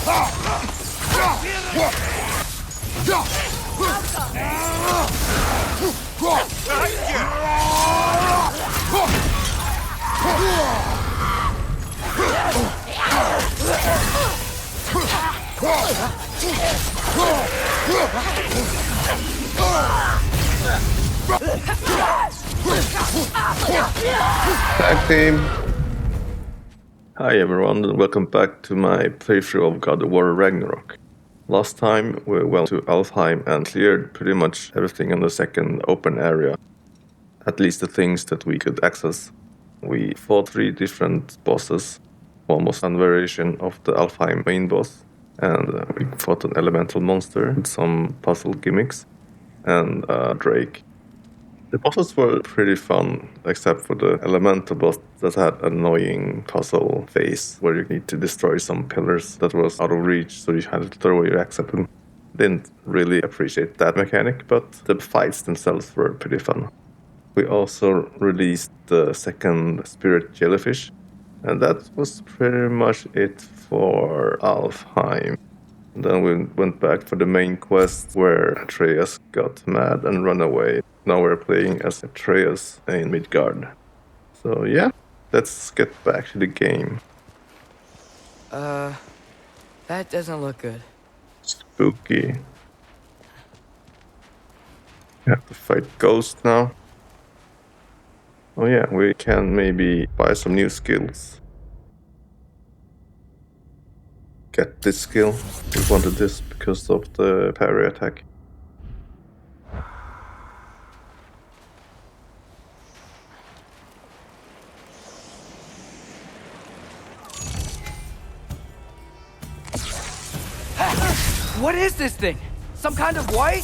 Tag team! Hi everyone and welcome back to my playthrough of God of War Ragnarok. Last time we went to Alfheim and cleared pretty much everything in the second open area. At least the things that we could access. We fought 3 different bosses, almost one variation of the Alfheim main boss, and we fought an elemental monster with some puzzle gimmicks, and a drake. The bosses were pretty fun, except for the elemental boss that had an annoying puzzle phase where you need to destroy some pillars that was out of reach, so you had to throw your axe at them. Didn't really appreciate that mechanic, but the fights themselves were pretty fun. We also released the second spirit jellyfish, and that was pretty much it for Alfheim. Then we went back for the main quest where Atreus got mad and ran away. Now we're playing as Atreus in Midgard. So yeah, let's get back to the game. That doesn't look good. Spooky. We have to fight ghosts now. Oh yeah, we can maybe buy some new skills. Get this skill. We wanted this because of the parry attack. What is this thing? Some kind of white?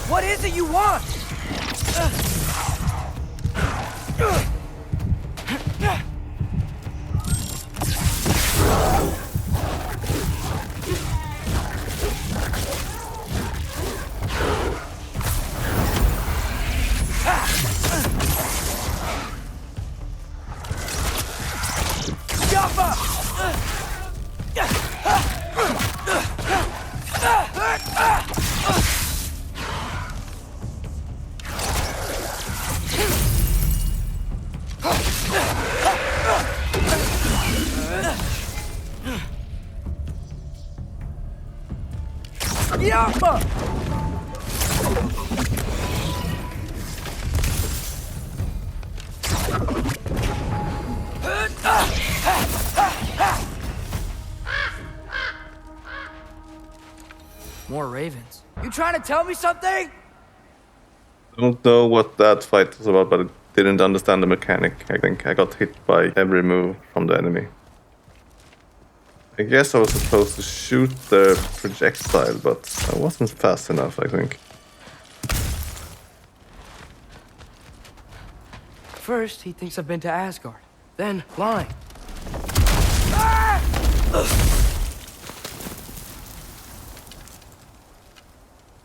What is it you want? More ravens. You trying to tell me something? I don't know what that fight was about, but I didn't understand the mechanic. I think I got hit by every move from the enemy. I guess I was supposed to shoot the projectile, but I wasn't fast enough, I think. First, he thinks I've been to Asgard. Then, lying.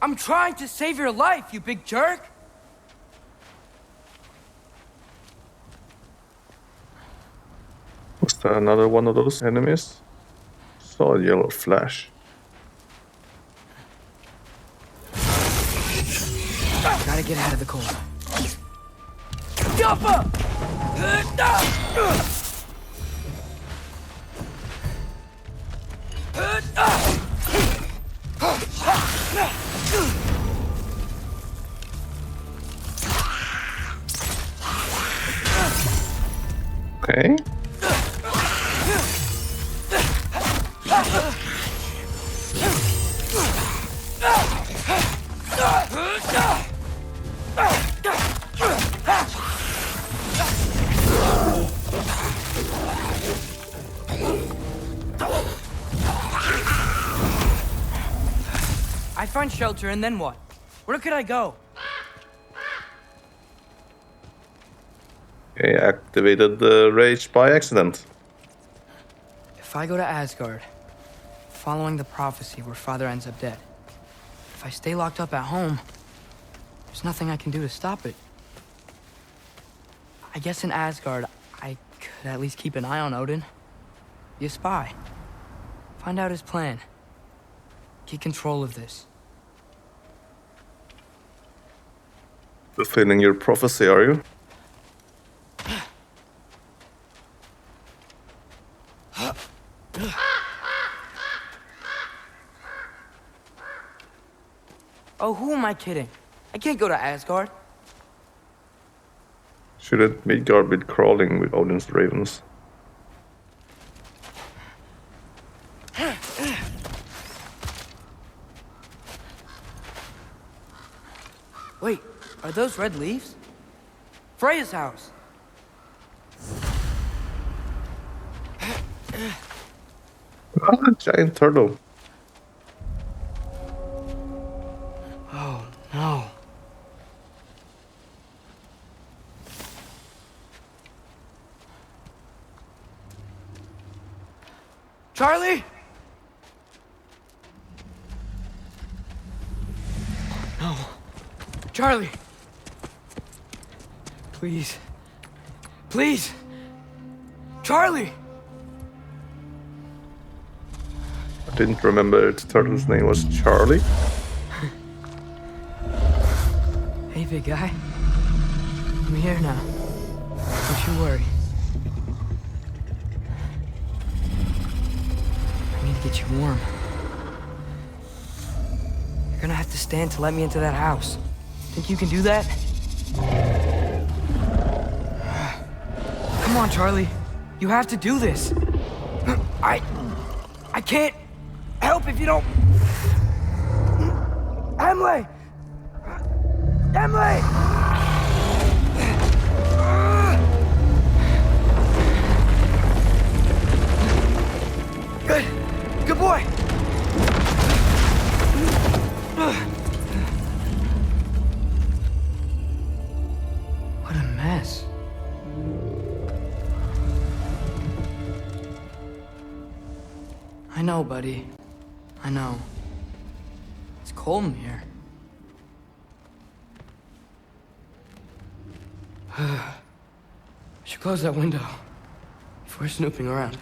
I'm trying to save your life, you big jerk! Was there another one of those enemies? Saw a yellow flash. Gotta get out of the cold. Okay. I find shelter and then what? Where could I go? Okay, activated the rage by accident. If I go to Asgard, following the prophecy where Father ends up dead. If I stay locked up at home, there's nothing I can do to stop it. I guess in Asgard, I could at least keep an eye on Odin. Be a spy. Find out his plan. Get control of this. Fulfilling your prophecy, are you? Oh, who am I kidding? I can't go to Asgard. Shouldn't Midgard be crawling with Odin's ravens? Wait, are those red leaves? Freya's house. Ah, giant turtle. Oh, no. Charlie? No. Charlie. Please. Please. Charlie. I didn't remember the turtle's name was Charlie. Hey, big guy. I'm here now. Don't you worry. I need to get you warm. You're gonna have to stand to let me into that house. Think you can do that? Come on, Charlie. You have to do this. I can't help if you don't... Emily! Emily! Good. Good boy. What a mess. I know, buddy. I know. It's cold in here. I should close that window if we're snooping around.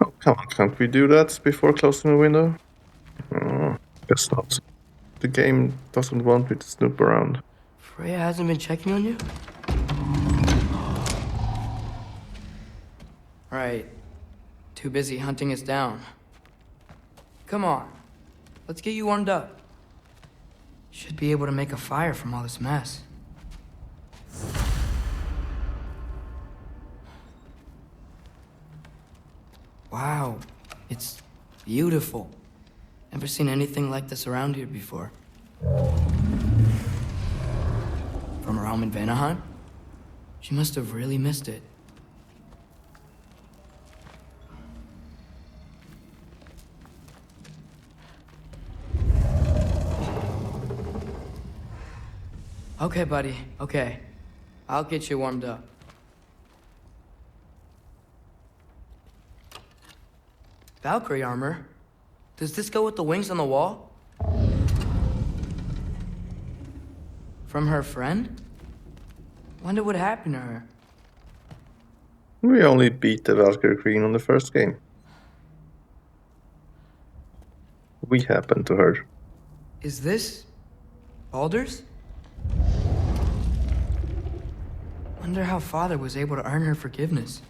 Oh, come on, can't we do that before closing the window? Oh, guess not. The game doesn't want me to snoop around. Freya hasn't been checking on you? Right. Too busy hunting us down. Come on. Let's get you warmed up. Should be able to make a fire from all this mess. Wow. It's beautiful. Never seen anything like this around here before. From her home in Vanaheim? She must have really missed it. Okay, buddy. Okay. I'll get you warmed up. Valkyrie armor? Does this go with the wings on the wall? From her friend? Wonder what happened to her. We only beat the Valkyrie Queen on the first game. We happened to her. Is this... Baldur's? Wonder how Father was able to earn her forgiveness.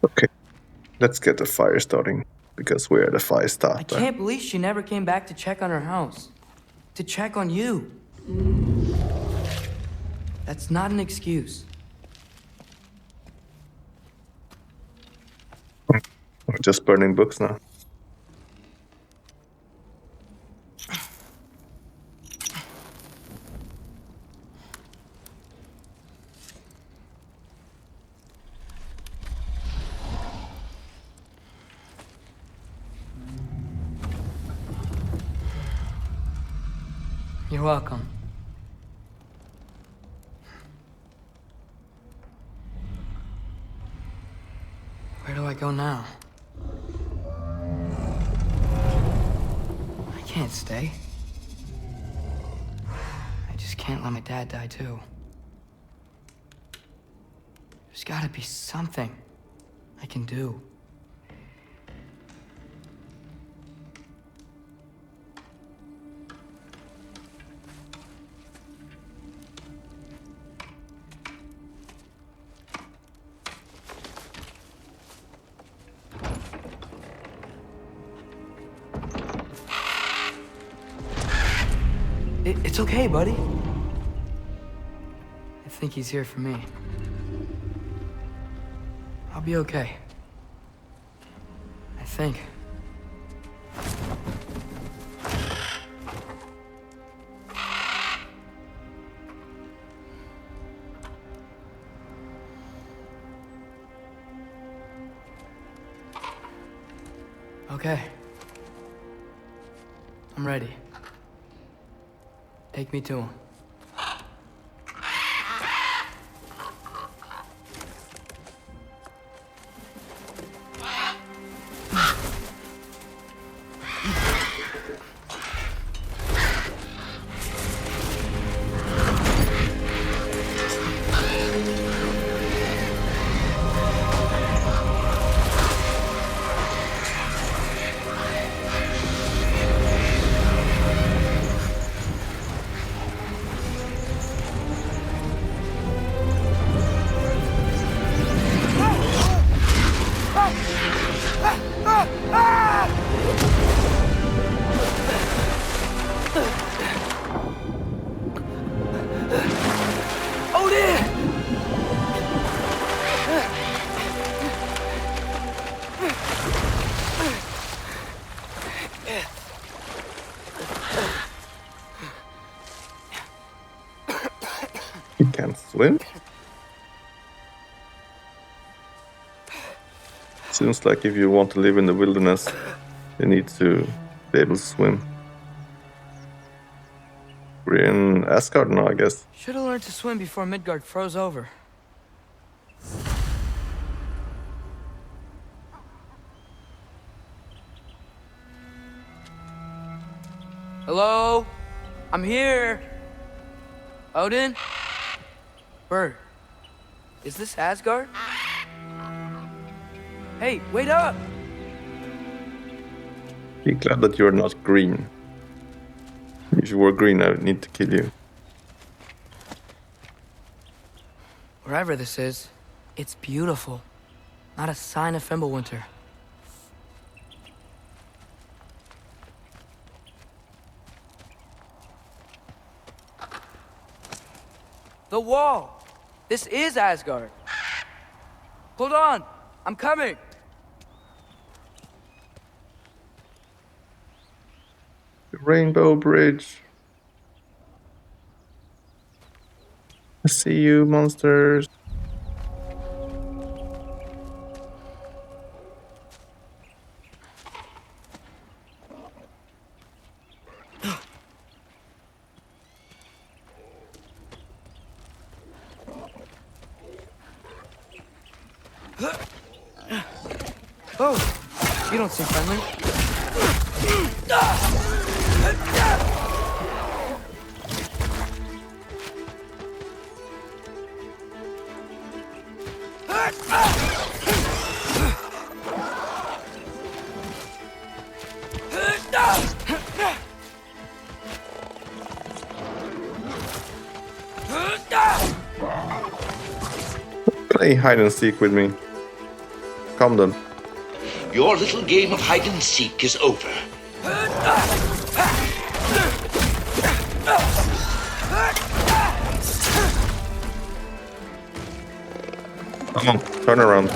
Okay, let's get the fire starting, because we're the fire starter. I can't believe she never came back to check on her house. To check on you. That's not an excuse. We're just burning books now. You're welcome. I go now? I can't stay. I just can't let my dad die too. There's gotta be something I can do. It's okay, buddy. I think he's here for me. I'll be okay. I think. Okay. I'm ready. Take me to him. You can't swim? Seems like if you want to live in the wilderness, you need to be able to swim. We're in Asgard now, I guess. Should have learned to swim before Midgard froze over. Hello? I'm here. Odin? Bird. Is this Asgard? Hey, wait up! Be glad that you're not green. If you were green, I would need to kill you. Wherever this is, it's beautiful. Not a sign of Fimbulwinter. The wall! This is Asgard! Hold on! I'm coming! The Rainbow Bridge. I see you, monsters. Oh! You don't seem friendly. Play hide and seek with me. Come then. Your little game of hide and seek is over. Come on, turn around.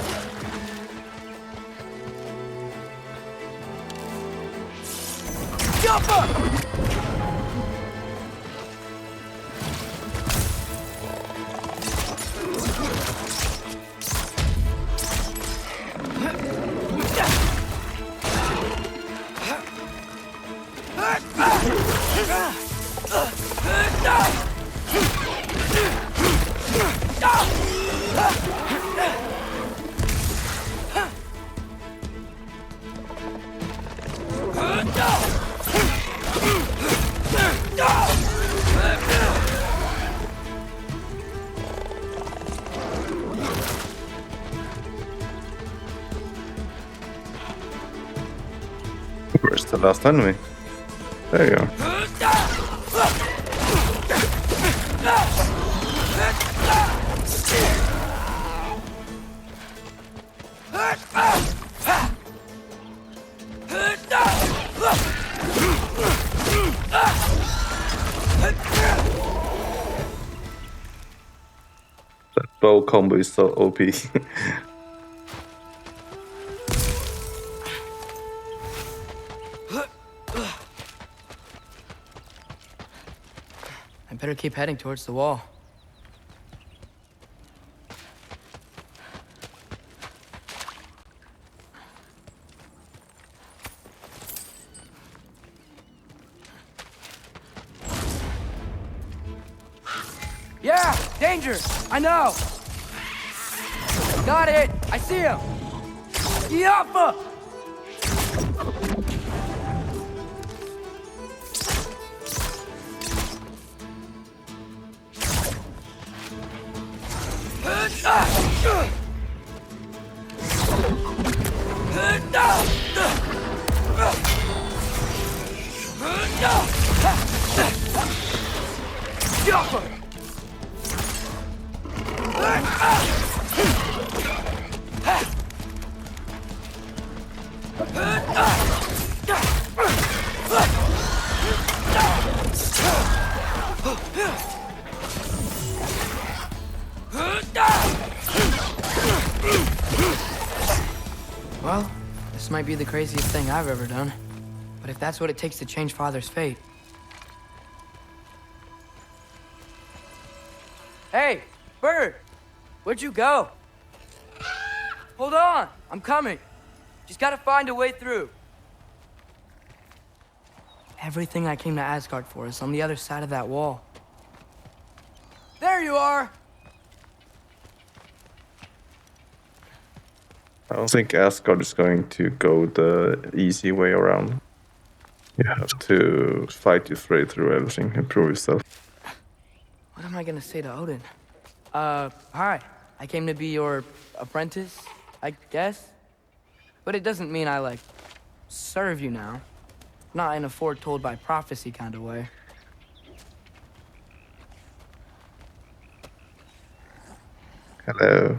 the last enemy? There you are. That bow combo is so OP. I better keep heading towards the wall. Yeah! Danger! I know! Got it! I see him! Yappa! Well, this might be the craziest thing I've ever done. But if that's what it takes to change Father's fate... Hey, Bird! Where'd you go? Hold on, I'm coming. Just gotta find a way through. Everything I came to Asgard for is on the other side of that wall. There you are! I don't think Asgard is going to go the easy way around. You have to fight your way through everything and prove yourself. What am I gonna say to Odin? Hi. I came to be your apprentice, I guess? But it doesn't mean I, like, serve you now. Not in a foretold by prophecy kind of way. Hello.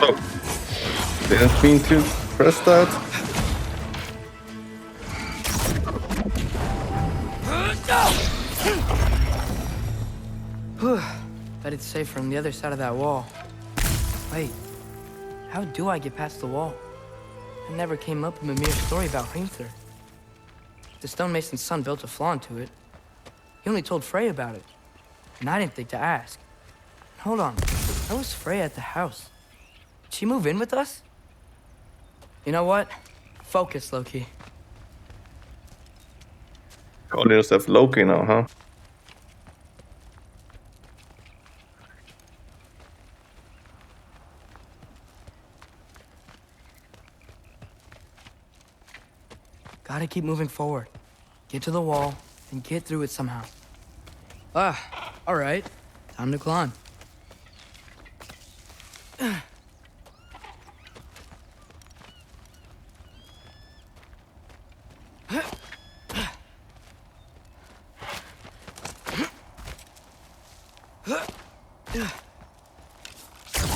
Oh, didn't mean to press that. Bet it's safer on the other side of that wall. Wait, how do I get past the wall? It never came up in Mimir's story about Hrimthur. The stonemason's son built a flaw into it. He only told Freya about it, and I didn't think to ask. Hold on, how was Freya at the house? Did she move in with us? You know what? Focus, Loki. Call yourself Loki now, huh? Gotta keep moving forward. Get to the wall, and get through it somehow. All right. Time to climb.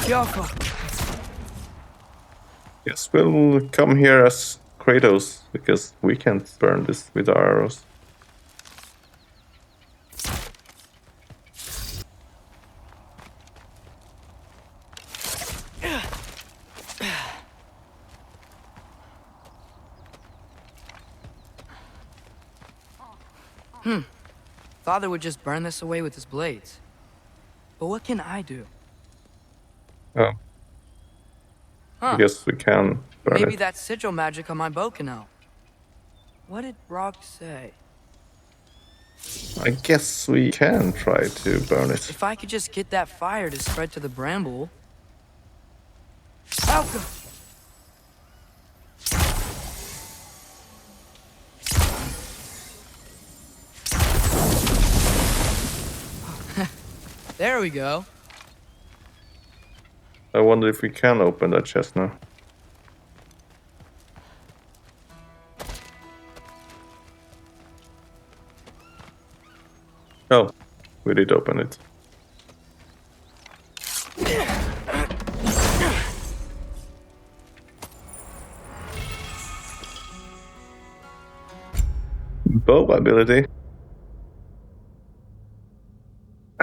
Jaffa. Yes, we'll come here as Kratos, because we can't burn this with our arrows. Father would just burn this away with his blades. But what can I do? Oh, I Huh. guess we can burn Maybe it. that sigil magic on my bow can help. What did Brock say? I guess we can try to burn it. If I could just get that fire to spread to the bramble. Ow! There we go. I wonder if we can open that chest now. Oh, we did open it. Bow ability.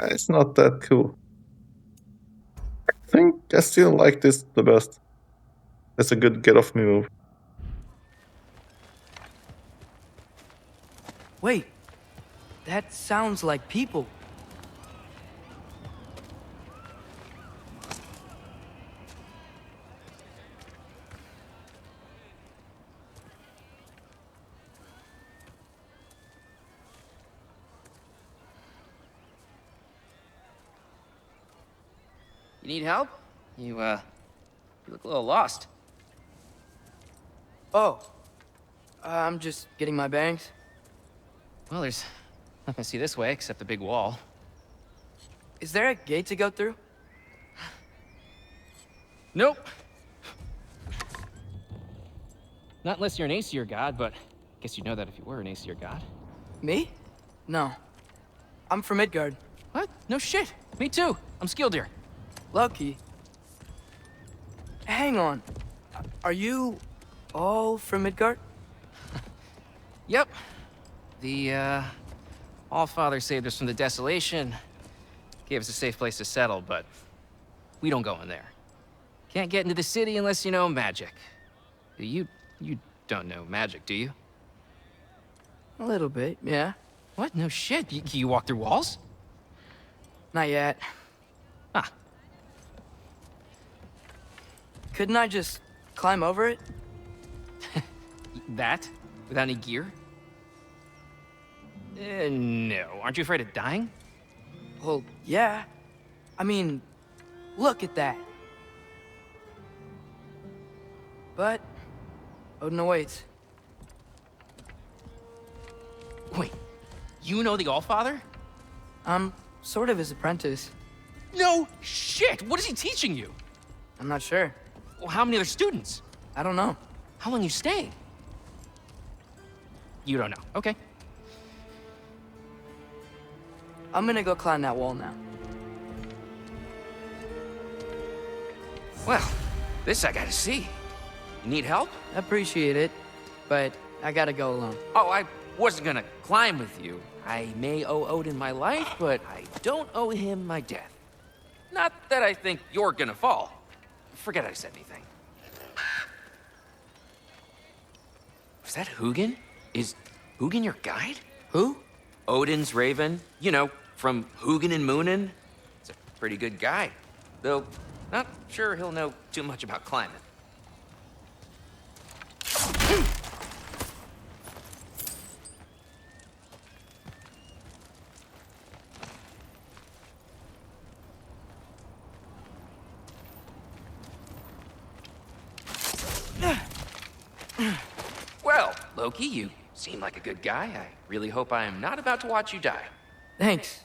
It's not that cool. I think I still like this the best. It's a good get off me move. Wait. That sounds like people. You need help? You look a little lost. Oh. I'm just getting my bearings. Well, there's nothing to see this way except the big wall. Is there a gate to go through? Nope. Not unless you're an Aesir god, but I guess you'd know that if you were an Aesir god. Me? No. I'm from Midgard. What? No shit. Me too. I'm Skildir. Lucky. Hang on. Are you all from Midgard? Yep. The, All-Father saved us from the desolation. Gave us a safe place to settle, but we don't go in there. Can't get into the city unless you know magic. You don't know magic, do you? A little bit, yeah. What? No shit. You walk through walls? Not yet. Ah. Couldn't I just climb over it? That? Without any gear? No. Aren't you afraid of dying? Well, yeah. I mean, look at that. But Odin awaits. Wait, you know the Allfather? I'm sort of his apprentice. No shit! What is he teaching you? I'm not sure. Well, how many other students? I don't know. How long you stay? You don't know. Okay. I'm gonna go climb that wall now. Well, this I gotta see. You need help? Appreciate it, but I gotta go alone. Oh, I wasn't gonna climb with you. I may owe Odin my life, but I don't owe him my death. Not that I think you're gonna fall. Forget I said anything. Was that Hugin? Is Hugin your guide? Who? Odin's raven, you know, from Hugin and Moonin. He's a pretty good guy, though not sure he'll know too much about climbing. Well, Loki, you seem like a good guy. I really hope I am not about to watch you die. Thanks.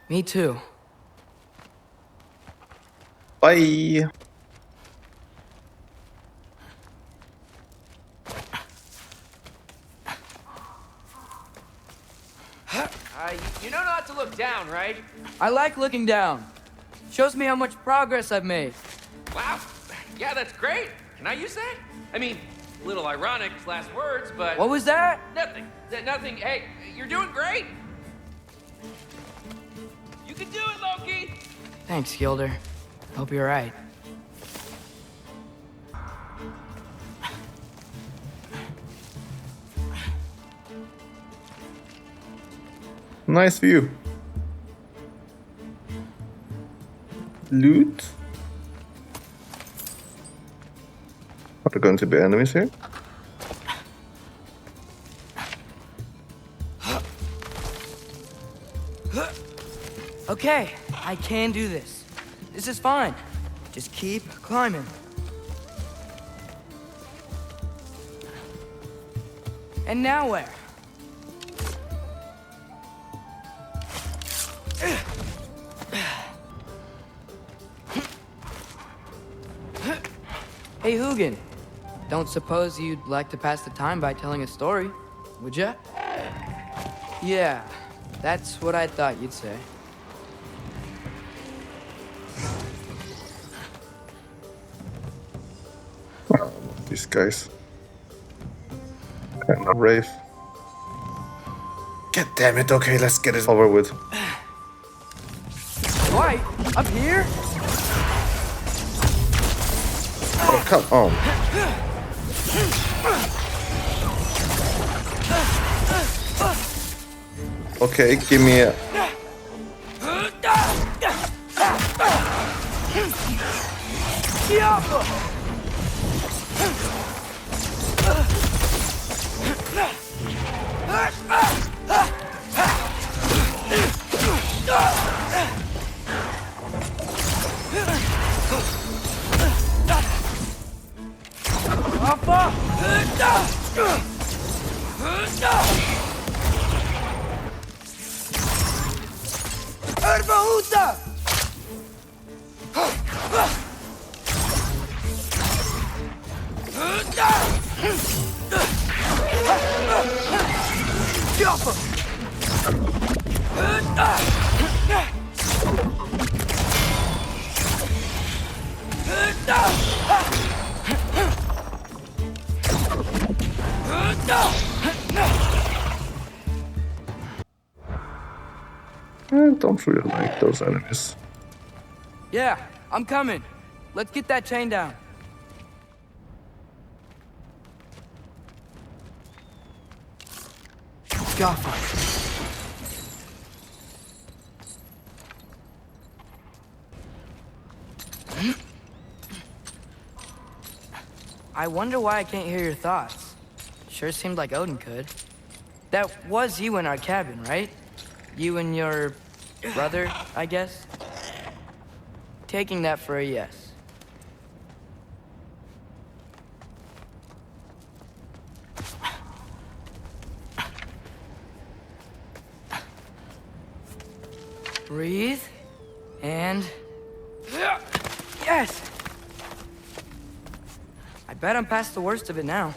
Me too. Bye! You know not to look down, right? I like looking down. Shows me how much progress I've made. Wow. Yeah, that's great. Can I use that? I mean, a little ironic, last words, but... What was that? Nothing. Nothing. Hey, you're doing great. You can do it, Loki. Thanks, Gilder. Hope you're right. Nice view. Loot. Are there going to be enemies here? Okay, I can do this. This is fine. Just keep climbing. And now where? Hey, Hugin. Don't suppose you'd like to pass the time by telling a story, would ya? Yeah, that's what I thought you'd say. These guys. And a wraith. God damn it, okay, let's get it over with. Why? Up here? Oh, come on. Okay, give me a... I don't really like those enemies. Yeah, I'm coming. Let's get that chain down. Gotcha. I wonder why I can't hear your thoughts. Sure seemed like Odin could. That was you in our cabin, right? You and your brother, I guess? Taking that for a yes. Breathe, and... Yes! I bet I'm past the worst of it now.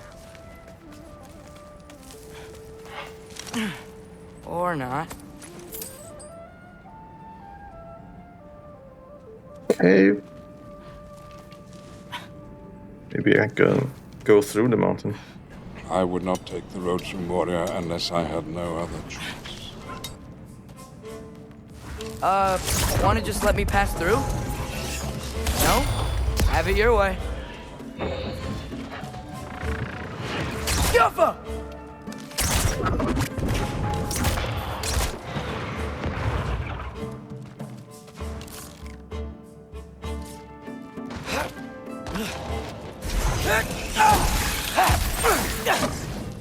Or not. Hey. Maybe I can go through the mountain. I would not take the road to Moria unless I had no other choice. Wanna just let me pass through? No? Have it your way. Juffa!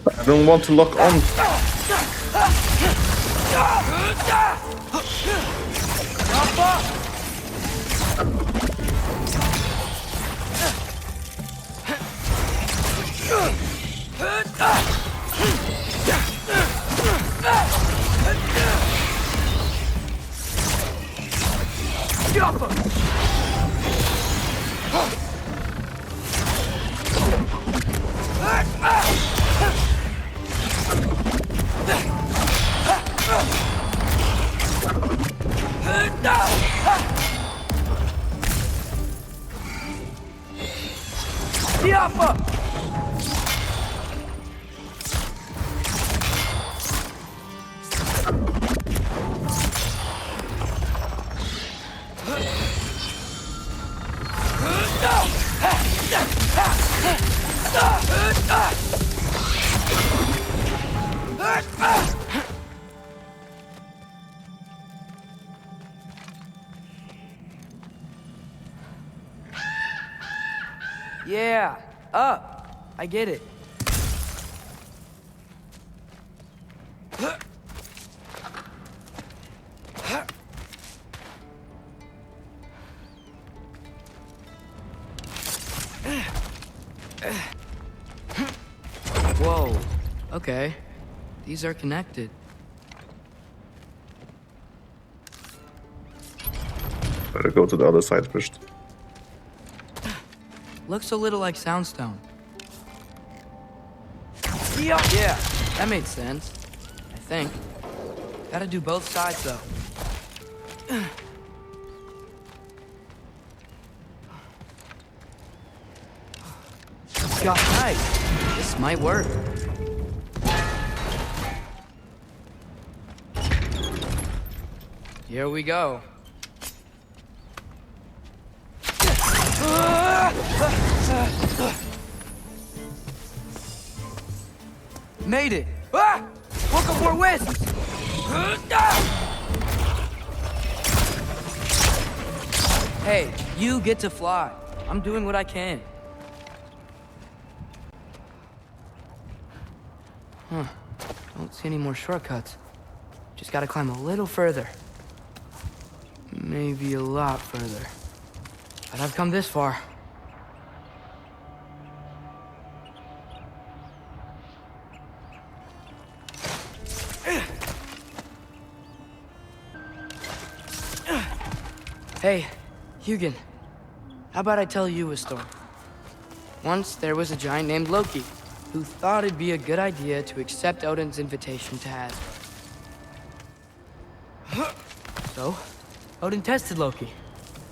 I don't want to lock on. Kappa! Yeah, up. I get it. Whoa. Okay. These are connected. Better go to the other side first. Looks a little like Soundstone. Yeah, that made sense. I think. Gotta do both sides, though. God, nice. This might work. Here we go. Made it! Ah! Woke up more wisps! Hey, you get to fly. I'm doing what I can. Huh. Don't see any more shortcuts. Just gotta climb a little further. Maybe a lot further. But I've come this far. Hey, Hugin. How about I tell you a story? Once there was a giant named Loki who thought it'd be a good idea to accept Odin's invitation to Asgard. So, Odin tested Loki,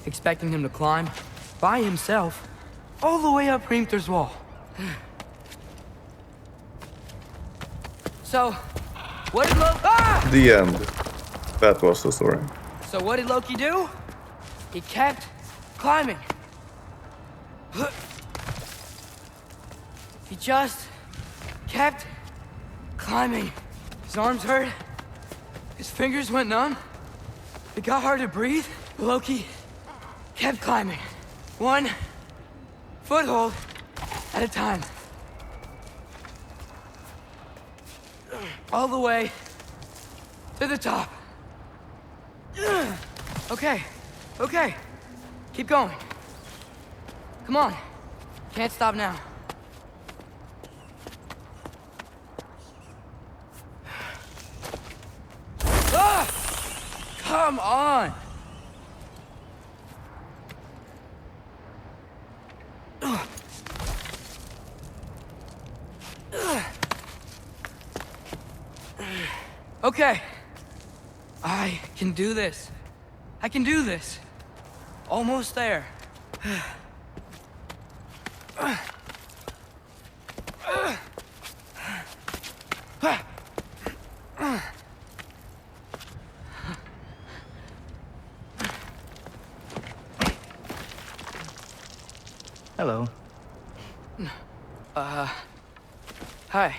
expecting him to climb by himself all the way up Hrimthur's wall. So, what did Loki... Ah! The end. That was the story. So what did Loki do? He kept climbing. He just kept climbing. His arms hurt. His fingers went numb. It got hard to breathe. Loki kept climbing. One foothold at a time. All the way to the top. Okay, okay. Keep going. Come on. Can't stop now. Ah! Come on! Okay. I can do this. I can do this. Almost there. Hello. Hi.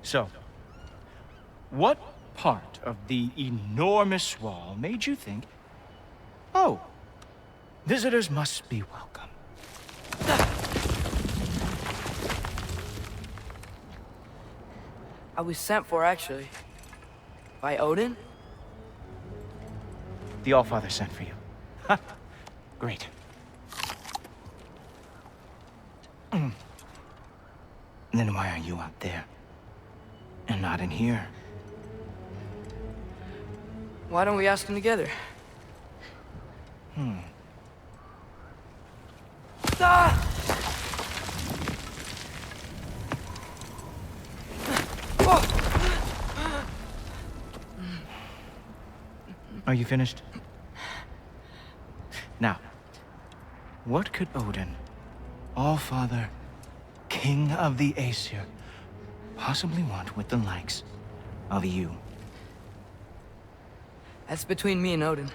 So, what part of the enormous wall made you think, oh, visitors must be welcome? I was sent for, actually. By Odin? The Allfather sent for you. Ha! Great. Then why are you out there? And not in here? Why don't we ask him together? Ah! Are you finished? Now, what could Odin All-Father, King of the Aesir, possibly want with the likes of you? That's between me and Odin.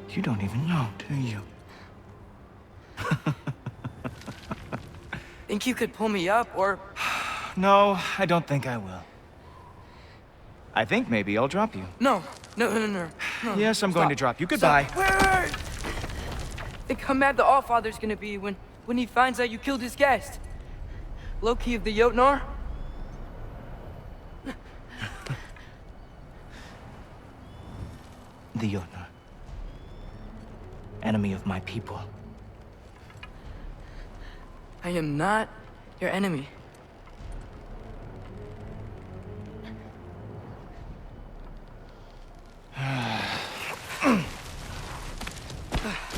You don't even know, do you? Think you could pull me up, or... No, I don't think I will. I think maybe I'll drop you. No. Yes, I'm going to drop you. Goodbye. Wait. Think how mad the Allfather's gonna be when he finds out you killed his guest. Loki of the Jotnar? The Jotnar. Enemy of my people. I am not your enemy.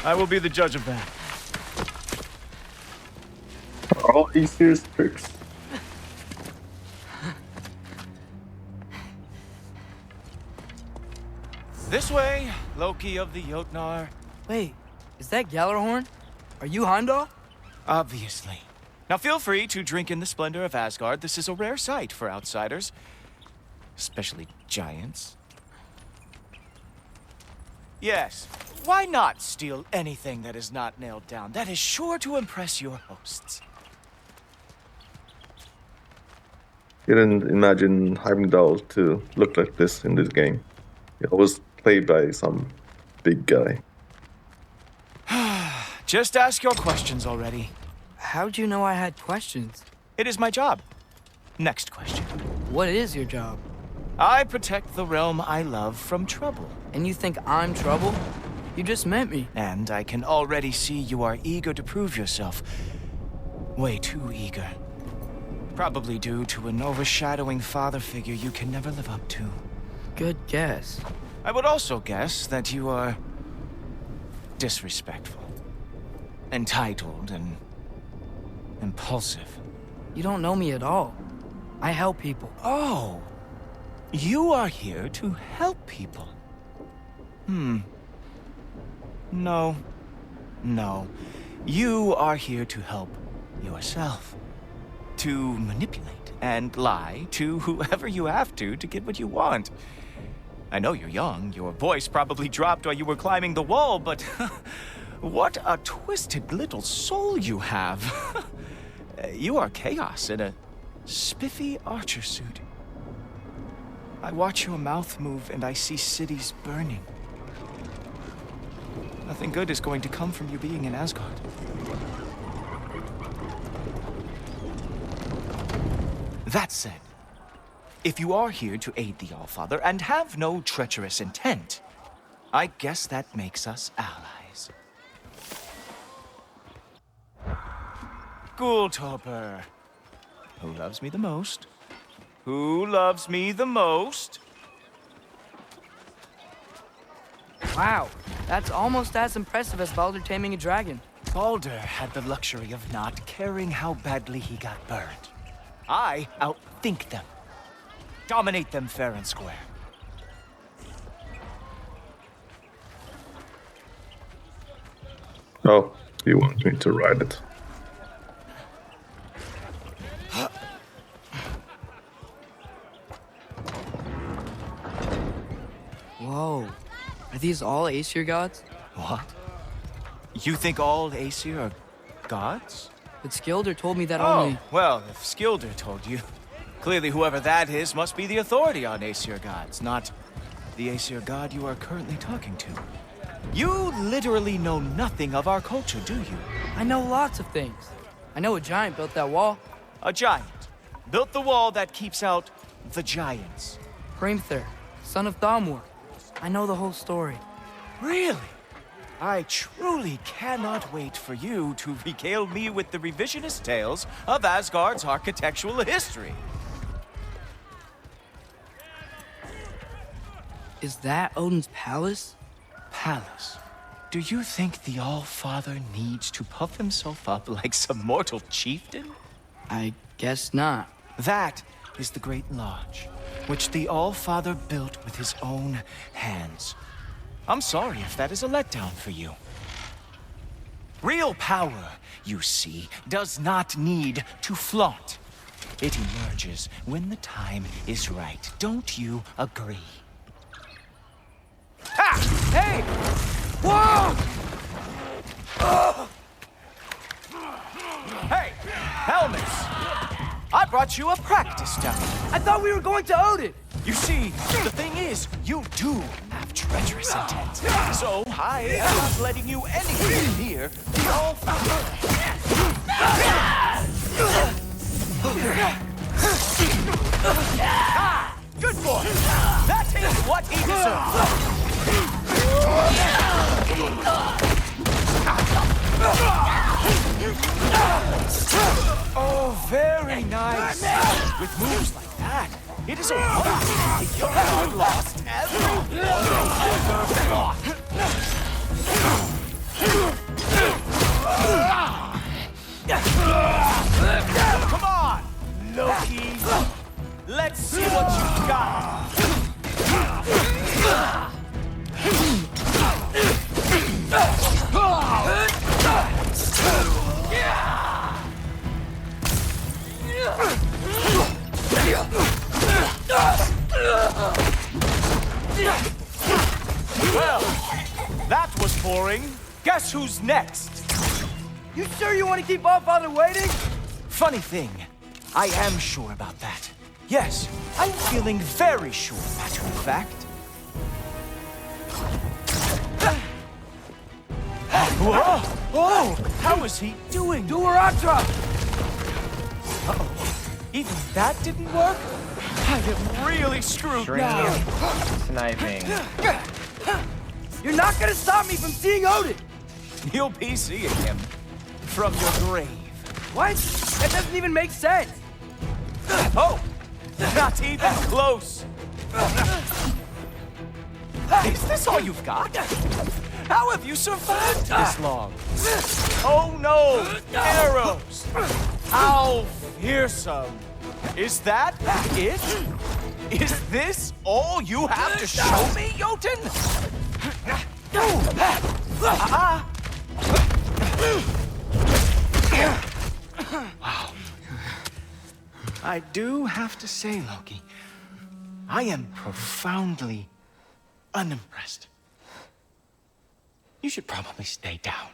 I will be the judge of that. Are all Aesirs tricks? This way, Loki of the Jotnar. Wait, is that Gjallarhorn? Are you Heimdall? Obviously. Now feel free to drink in the splendor of Asgard. This is a rare sight for outsiders. Especially giants. Yes, why not steal anything that is not nailed down? That is sure to impress your hosts. Didn't imagine Heimdall to look like this in this game. He always played by some big guy. Just ask your questions already. How'd you know I had questions? It is my job. Next question. What is your job? I protect the realm I love from trouble. And you think I'm trouble? You just met me. And I can already see you are eager to prove yourself. Way too eager. Probably due to an overshadowing father figure you can never live up to. Good guess. I would also guess that you are disrespectful, entitled, and impulsive. You don't know me at all. I help people. Oh, you are here to help people. No. You are here to help yourself. To manipulate and lie to whoever you have to get what you want. I know you're young. Your voice probably dropped while you were climbing the wall, but what a twisted little soul you have. You are chaos in a spiffy archer suit. I watch your mouth move and I see cities burning. Nothing good is going to come from you being in Asgard. That said, if you are here to aid the Allfather and have no treacherous intent, I guess that makes us allies. Gulltoper. Who loves me the most? Who loves me the most? Wow, that's almost as impressive as Baldur taming a dragon. Baldur had the luxury of not caring how badly he got burned. I outthink them. Dominate them fair and square. Oh, you want me to ride it? Whoa, are these all Aesir gods? What? You think all Aesir are gods? But Skilder told me that Oh, only... well, if Skilder told you, clearly whoever that is must be the authority on Aesir gods, not the Aesir god you are currently talking to. You literally know nothing of our culture, do you? I know lots of things. I know a giant built that wall. A giant built the wall that keeps out the giants. Hrimthur, son of Thamur. I know the whole story. Really? I truly cannot wait for you to regale me with the revisionist tales of Asgard's architectural history. Is that Odin's palace? Palace? Do you think the All-Father needs to puff himself up like some mortal chieftain? I guess not. That is the Great Lodge, which the All-Father built with his own hands. I'm sorry if that is a letdown for you. Real power, you see, does not need to flaunt. It emerges when the time is right. Don't you agree? Ha! Hey! Whoa! Hey, helmets! I brought you a practice dummy. I thought we were going to Odin! You see, the thing is, you do have treacherous intent. So I am not letting you anywhere near the All-Father. Ah, good boy! That is what he deserves! Oh, very nice! With moves like that, it is a wonder you haven't lost everything you ever fought. Come on, Loki! Let's see what you've got! Well, that was boring. Guess who's next? You sure you want to keep All-Father waiting? Funny thing, I am sure about that. Yes, I'm feeling very sure, matter of fact. Whoa! Oh! How is he doing? Duaratra! Uh-oh. Even that didn't work? I am really screwed now. Sniping. You're not gonna stop me from seeing Odin! You'll be seeing him from your grave. What? That doesn't even make sense! Oh! Not even close! Is this all you've got? How have you survived this long? Oh no! Arrows! How fearsome! Is that it? Is this all you have to show me, Jotun? Wow. I do have to say, Loki, I am profoundly unimpressed. You should probably stay down.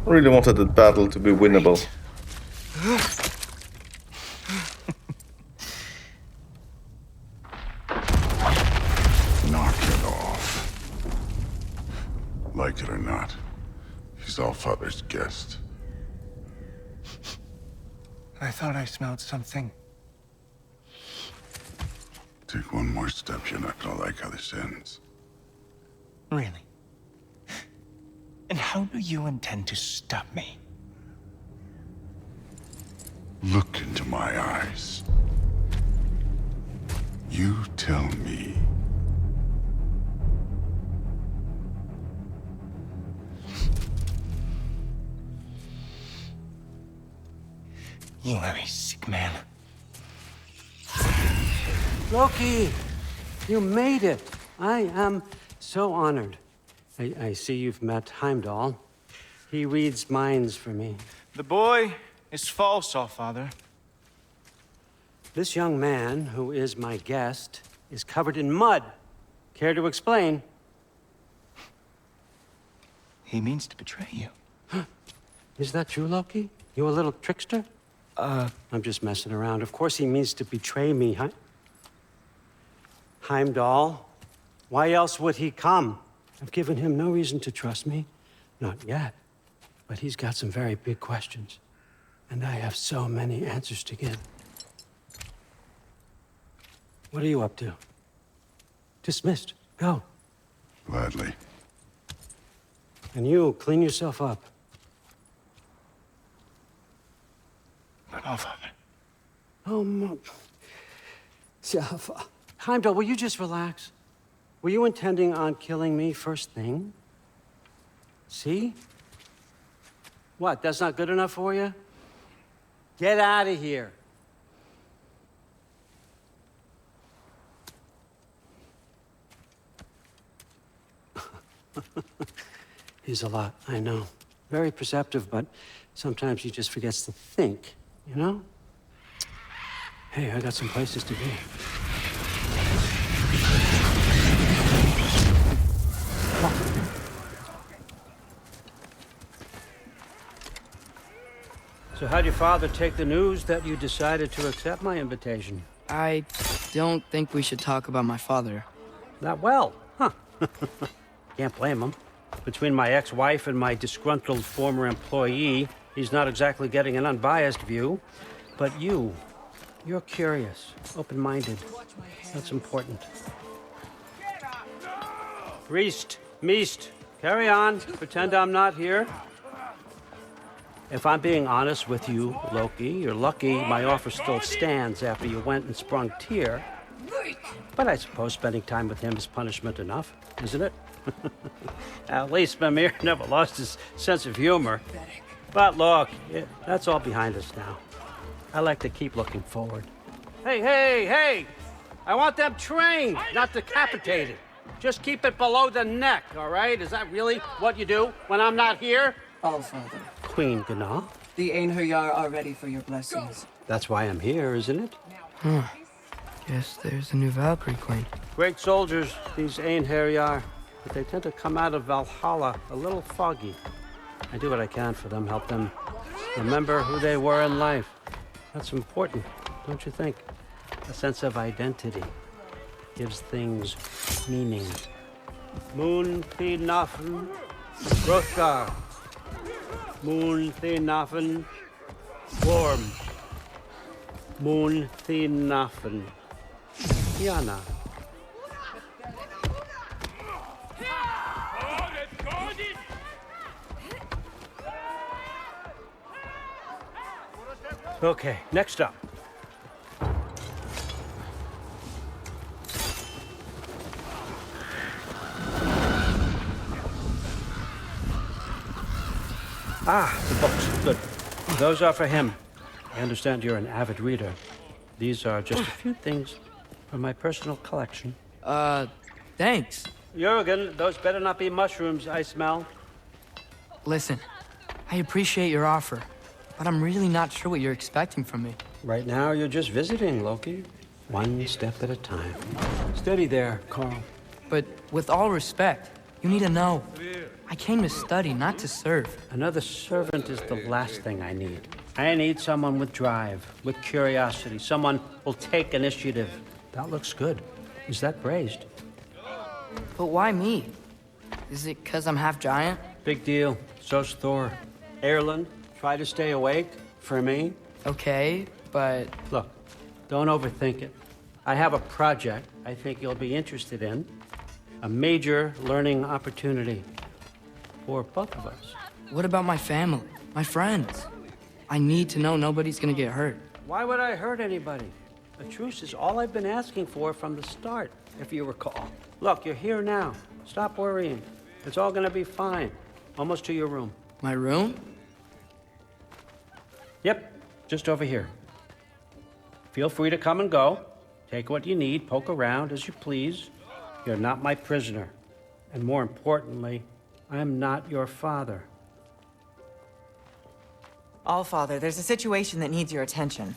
I really wanted the battle to be winnable. Knock it off. Like it or not, he's All-Father's guest. I thought I smelled something. Take one more step, you're not gonna like how this ends. Really? And how do you intend to stop me? Look into my eyes. You tell me. You are a sick man. Loki, you made it. I am so honored. I see you've met Heimdall. He reads minds for me. The boy is false, All-Father. This young man, who is my guest, is covered in mud. Care to explain? He means to betray you. Is that true, Loki? You a little trickster? I'm just messing around. Of course he means to betray me, Heimdall, why else would he come? I've given him no reason to trust me. Not yet. But he's got some very big questions. And I have so many answers to give. What are you up to? Dismissed. Go. Gladly. And you, clean yourself up. But All-Father. Oh, Jaffa. Heimdall, will you just relax? Were you intending on killing me first thing? See? What, that's not good enough for you? Get out of here. He's a lot, I know. Very perceptive, but sometimes he just forgets to think, you know? Hey, I got some places to be. So how'd your father take the news that you decided to accept my invitation? I don't think we should talk about my father. Not well, huh? Can't blame him. Between my ex-wife and my disgruntled former employee, he's not exactly getting an unbiased view. But you're curious, open-minded. That's important. Priest, Meest, carry on. Pretend I'm not here. If I'm being honest with you, Loki, you're lucky my offer still stands after you went and sprung Tyr. But I suppose spending time with him is punishment enough, isn't it? At least Mimir never lost his sense of humor. But look, that's all behind us now. I like to keep looking forward. Hey! I want them trained, not decapitated. Just keep it below the neck, all right? Is that really what you do when I'm not here? Allfather, Queen Gná. the Einherjar are ready for your blessings. That's why I'm here, isn't it? Guess there's a new Valkyrie Queen. Great soldiers, these Einherjar, but they tend to come out of Valhalla a little foggy. I do what I can for them, help them remember who they were in life. That's important, don't you think? A sense of identity gives things meaning. Moon Thinafen, Hrothgar. Moon Thinafen, Worm. Moon Thinafen, Yana. Okay, next up. The books. Good. Those are for him. I understand you're an avid reader. These are just a few things from my personal collection. Thanks. Jurgen, those better not be mushrooms I smell. Listen, I appreciate your offer, but I'm really not sure what you're expecting from me. Right now, you're just visiting, Loki. One step at a time. Steady there, Carl. But with all respect, you need to know. I came to study, not to serve. Another servant is the last thing I need. I need someone with drive, with curiosity, someone who'll take initiative. That looks good. Is that praised? But why me? Is it 'cause I'm half giant? Big deal. So's Thor. Erland, try to stay awake for me. Okay, but Look, don't overthink it. I have a project I think you'll be interested in. A major learning opportunity for both of us. what about my family, my friends? I need to know nobody's gonna get hurt. Why would I hurt anybody? A truce is all I've been asking for from the start, if you recall. Look, you're here now. Stop worrying. It's all gonna be fine. Almost to your room. My room? Yep, just over here. Feel free to come and go. Take what you need, poke around as you please. You're not my prisoner. And more importantly, I'm not your father. Allfather, there's a situation that needs your attention.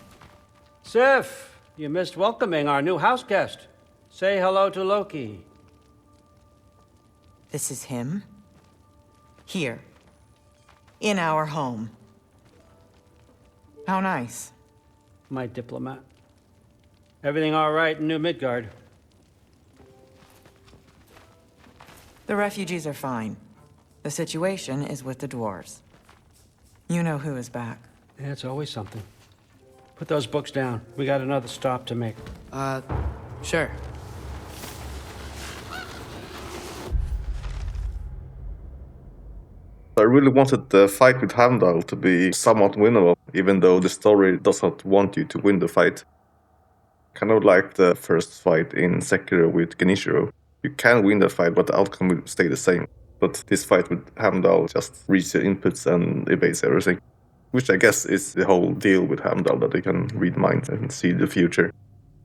Sif, you missed welcoming our new house guest. Say hello to Loki. This is him? Here. In our home. How nice. My diplomat. Everything all right in New Midgard? The refugees are fine. The situation is with the dwarves. You know who is back. Yeah, it's always something. Put those books down. We got another stop to make. Sure. I really wanted the fight with Heimdall to be somewhat winnable, even though the story does not want you to win the fight. Kind of like the first fight in Sekiro with Genichiro. You can win the fight, but the outcome will stay the same. But this fight with Heimdall just reads the inputs and evades everything. Which I guess is the whole deal with Heimdall, that he can read minds and see the future.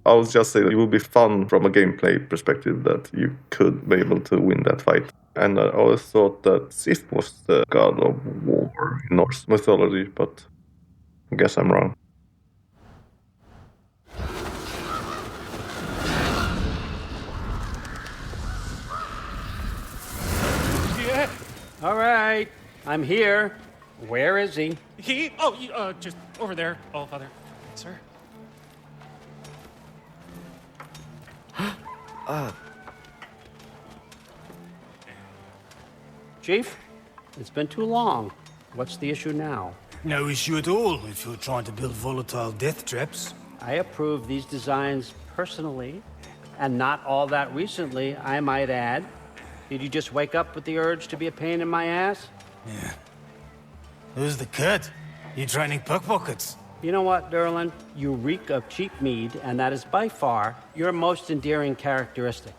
I'll just say that it will be fun from a gameplay perspective that you could be able to win that fight. And I always thought that Sif was the god of war in Norse mythology, but I guess I'm wrong. Yeah. All right, I'm here. Where is he? Just over there, All Father. Sir? Chief, it's been too long. What's the issue now? No issue at all if you're trying to build volatile death traps. I approve these designs personally, and not all that recently, I might add. Did you just wake up with the urge to be a pain in my ass? Yeah. Who's the cut? You training pickpockets? You know what, Derlin? You reek of cheap mead, and that is by far your most endearing characteristic.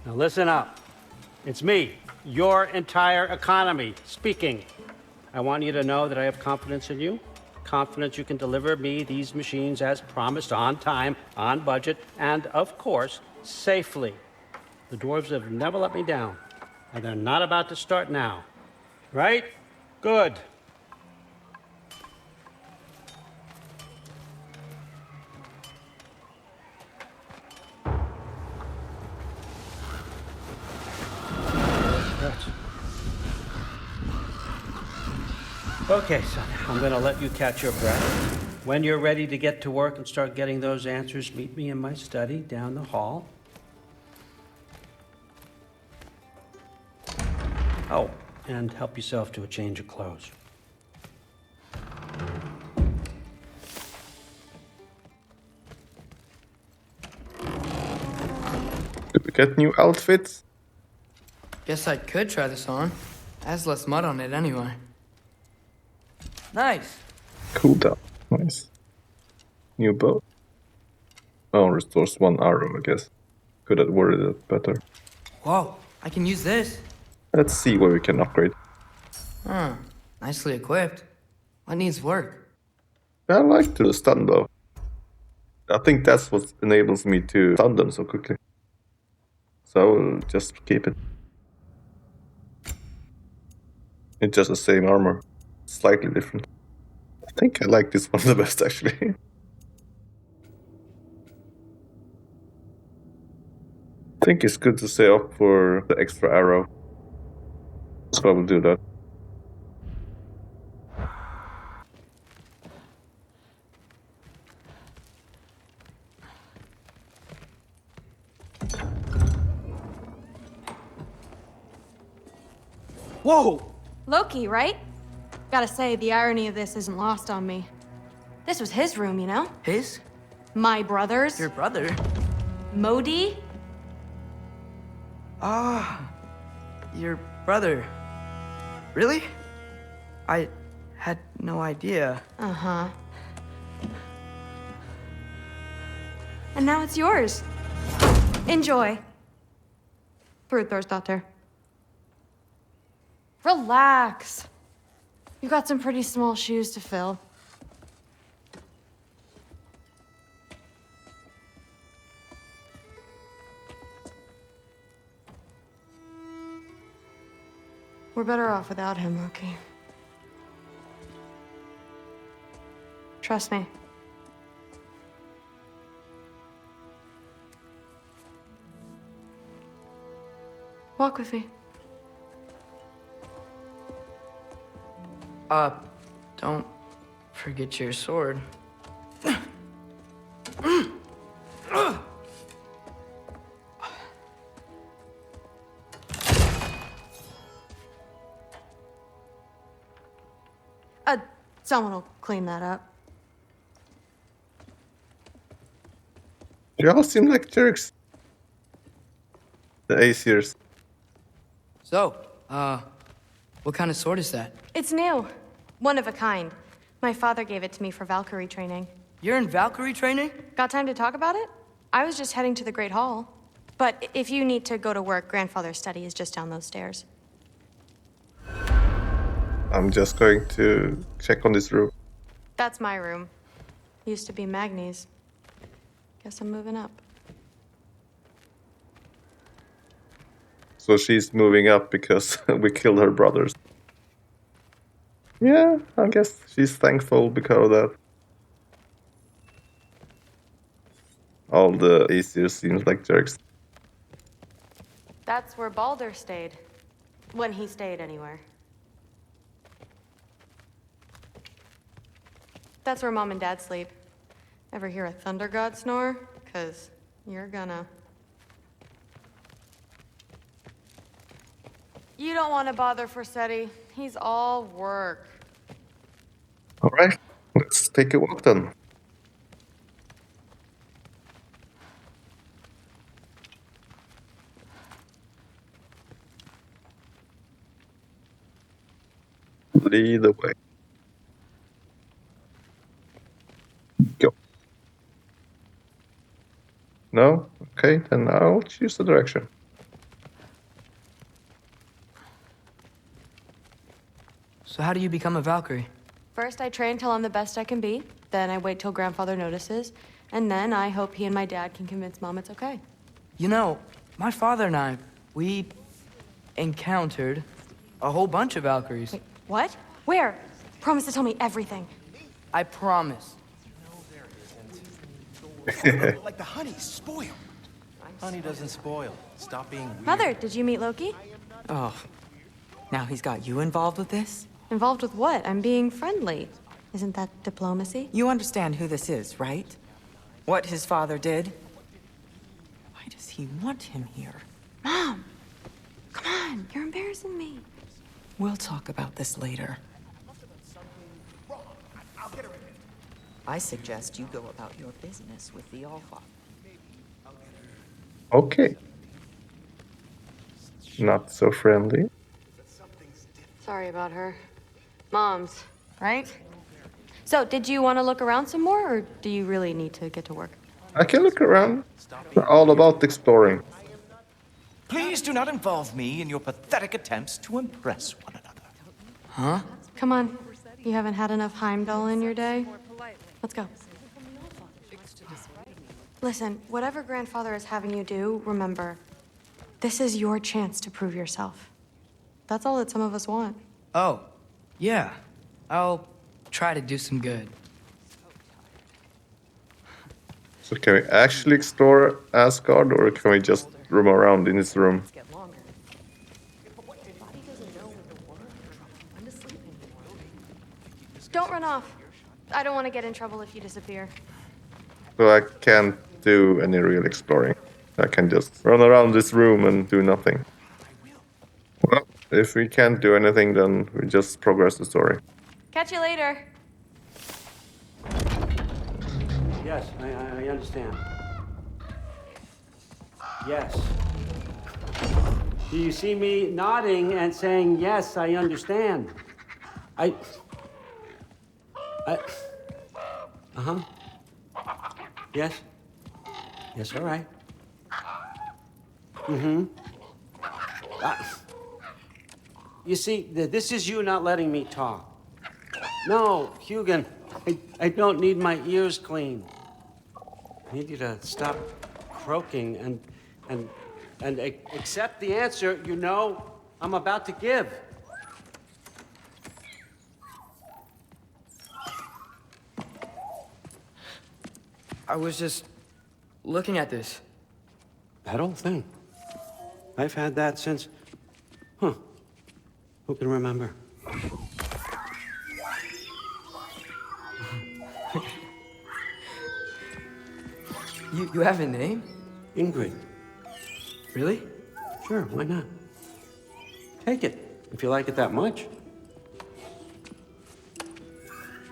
Now listen up. It's me, your entire economy, speaking. I want you to know that I have confidence in you. Confidence you can deliver me these machines as promised, on time, on budget, and of course, safely. The dwarves have never let me down, and they're not about to start now. Right? Good. Okay, son, I'm gonna let you catch your breath. When you're ready to get to work and start getting those answers, meet me in my study down the hall. Oh, and help yourself to a change of clothes. Did we get new outfits? Guess I could try this on. Has less mud on it anyway. Nice. Cooldown. Nice. New bow. Oh, restores 1 arrow, I guess. Could have worded it better. Whoa, I can use this. Let's see what we can upgrade. Huh, nicely equipped. What needs work? I like the stun bow. I think that's what enables me to stun them so quickly. So I will just keep it. It's just the same armor. Slightly different. I think I like this one the best, actually. I think it's good to save up for the extra arrow. So I will do that. Whoa! Loki, right? Gotta say, the irony of this isn't lost on me. This was his room, you know? His? My brother's. Your brother? Modi? Ah, your brother. Really? I had no idea. Uh-huh. And now it's yours. Enjoy. Brudthor's Relax. You've got some pretty small shoes to fill. We're better off without him, Loki. Trust me. Walk with me. Don't forget your sword. Someone will clean that up. You all seem like jerks. The Aesirs. So, what kind of sword is that? It's new. One of a kind. My father gave it to me for Valkyrie training. You're in Valkyrie training? Got time to talk about it? I was just heading to the Great Hall. But if you need to go to work, Grandfather's study is just down those stairs. I'm just going to check on this room. That's my room. Used to be Magni's. Guess I'm moving up. So she's moving up because we killed her brothers. Yeah, I guess she's thankful because of that. All the Aesirs seems like jerks. That's where Baldur stayed. When he stayed, anywhere. That's where Mom and Dad sleep. Ever hear a thunder god snore? 'Cause you're gonna. You don't want to bother Forseti. He's all work. Alright, let's take a walk then. Lead the way. Go. No? Okay, then I'll choose the direction. So how do you become a Valkyrie? First, I train till I'm the best I can be. Then I wait till Grandfather notices. And then I hope he and my dad can convince Mom it's okay. You know, my father and I, we encountered a whole bunch of Valkyries. Wait, what? Where? Promise to tell me everything. I promise. Like the honey's spoiled. Honey doesn't spoil. Stop being weird. Mother, did you meet Loki? Oh, now he's got you involved with this? Involved with what? I'm being friendly. Isn't that diplomacy? You understand who this is, right? What his father did? Why does he want him here? Mom! Come on, you're embarrassing me. We'll talk about this later. I suggest you go about your business with the Allfather. Okay. Not so friendly. Sorry about her. Mom's, right? So, did you want to look around some more, or do you really need to get to work? I can look around. We're all about exploring. Please do not involve me in your pathetic attempts to impress one another. Huh? Come on. You haven't had enough Heimdall in your day? Let's go. Listen, whatever Grandfather is having you do, remember, this is your chance to prove yourself. That's all that some of us want. Oh, yeah. I'll try to do some good. So can we actually explore Asgard, or can we just roam around in this room? Don't run off. I don't want to get in trouble if you disappear. So I can't do any real exploring. I can just run around this room and do nothing. Well, if we can't do anything, then we just progress the story. Catch you later. Yes, I understand. Yes. Do you see me nodding and saying, yes, I understand? Uh-huh. Yes. Yes, all right. Mm-hmm. You see, this is you not letting me talk. No, Hugin, I don't need my ears cleaned. I need you to stop croaking and accept the answer you know I'm about to give. I was just looking at this. That old thing. I've had that since... Huh. Who can remember? You have a name? Ingrid. Really? Sure, why not? Take it, if you like it that much.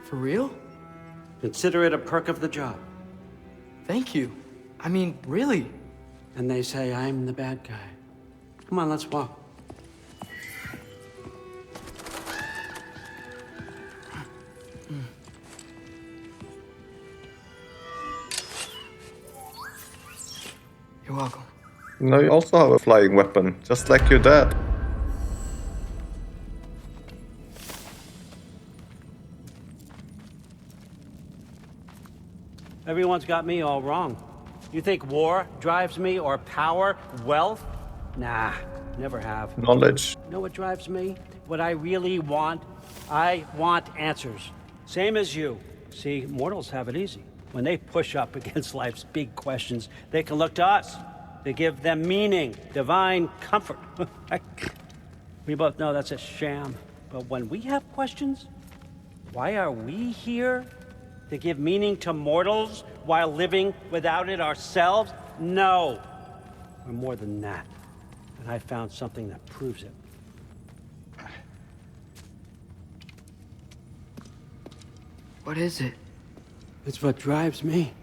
For real? Consider it a perk of the job. Thank you. I mean, really. And they say I'm the bad guy. Come on, let's walk. You're welcome. Now you also have a flying weapon, just like your dad. Everyone's got me all wrong. You think war drives me, or power, wealth? Nah, Never have. Knowledge. You know what drives me? What I really want? I want answers. Same as you. See, mortals have it easy. When they push up against life's big questions, they can look to us. They give them meaning, divine comfort. We both know that's a sham. But when we have questions, why are we here? To give meaning to mortals while living without it ourselves? No. We're more than that. And I found something that proves it. What is it? It's what drives me.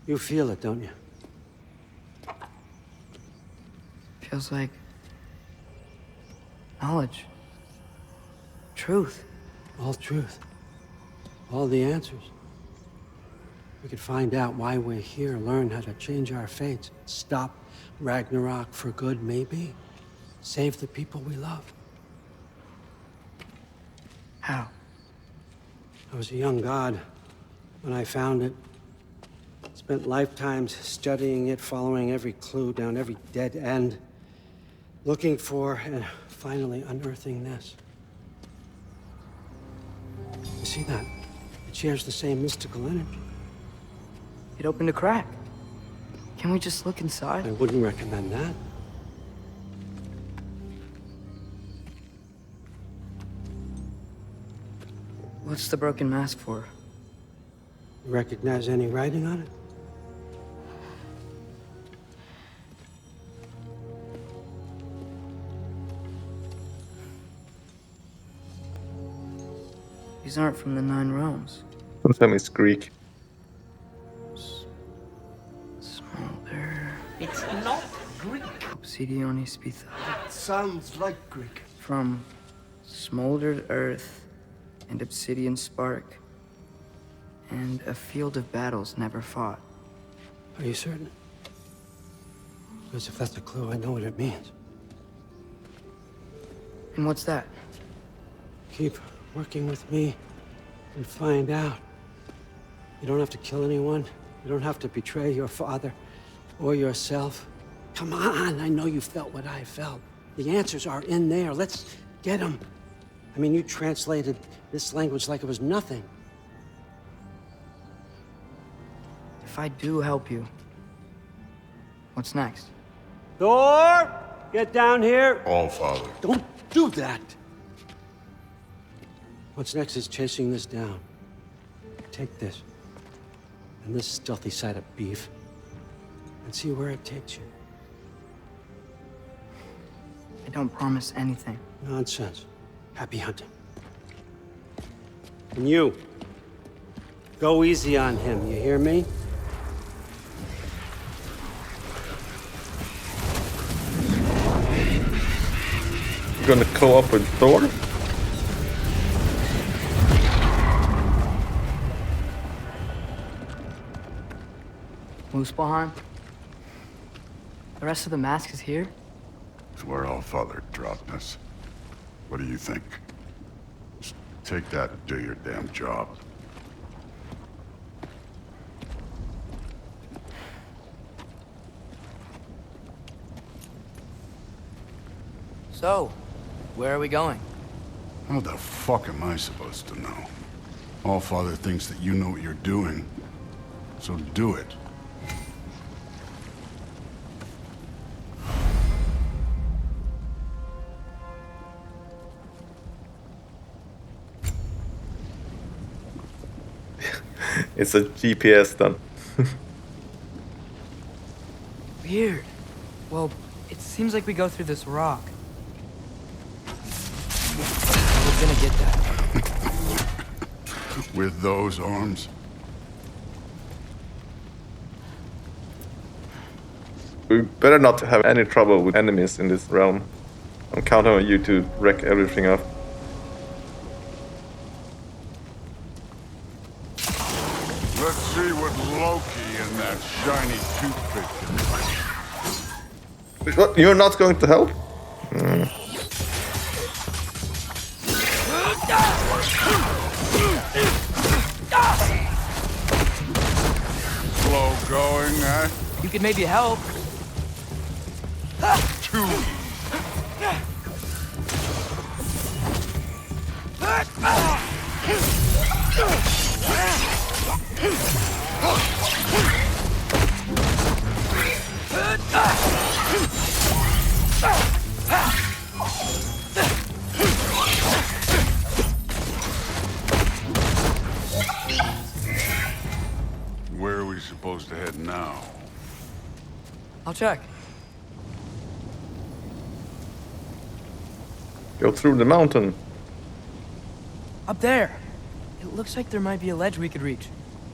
You feel it, don't you? Feels like knowledge. Truth. All truth. All the answers. We could find out why we're here, learn how to change our fates, stop Ragnarok for good, maybe. Save the people we love. How? I was a young god when I found it. Spent lifetimes studying it, following every clue down every dead end, looking for and finally unearthing this. You see that? It shares the same mystical energy. It opened a crack. Can we just look inside? I wouldn't recommend that. What's the broken mask for? You recognize any writing on it? These aren't from the Nine Realms. Don't tell me it's Greek. Smolder. It's not Greek. Obsidione spitha. It sounds like Greek. From smoldered earth and obsidian spark. And a field of battles never fought. Are you certain? Because if that's a clue, I know what it means. And what's that? Keep working with me and find out. You don't have to kill anyone. You don't have to betray your father or yourself. Come on, I know you felt what I felt. The answers are in there. Let's get them. I mean, you translated this language like it was nothing. If I do help you, what's next? Thor, get down here. All Father. Don't do that. What's next is chasing this down. Take this and this stealthy side of beef and see where it takes you. I don't promise anything. Nonsense. Happy hunting. And you, go easy on him, you hear me? You're gonna co-op with Thor? Muspelheim? The rest of the mask is here? It's where All Father dropped us. What do you think? Just take that and do your damn job. So, where are we going? How the fuck am I supposed to know? All Father thinks that you know what you're doing, so do it. It's a GPS then. Weird. Well, it seems like we go through this rock. We're gonna get that. With those arms? We better not have any trouble with enemies in this realm. I'm counting on you to wreck everything up. Let's see what Loki and that shiny toothpick can do. What? You're not going to help? Mm. Slow going, eh? You could maybe help. Too easy. Where are we supposed to head now? I'll check. Go through the mountain. Up there. It looks like there might be a ledge we could reach.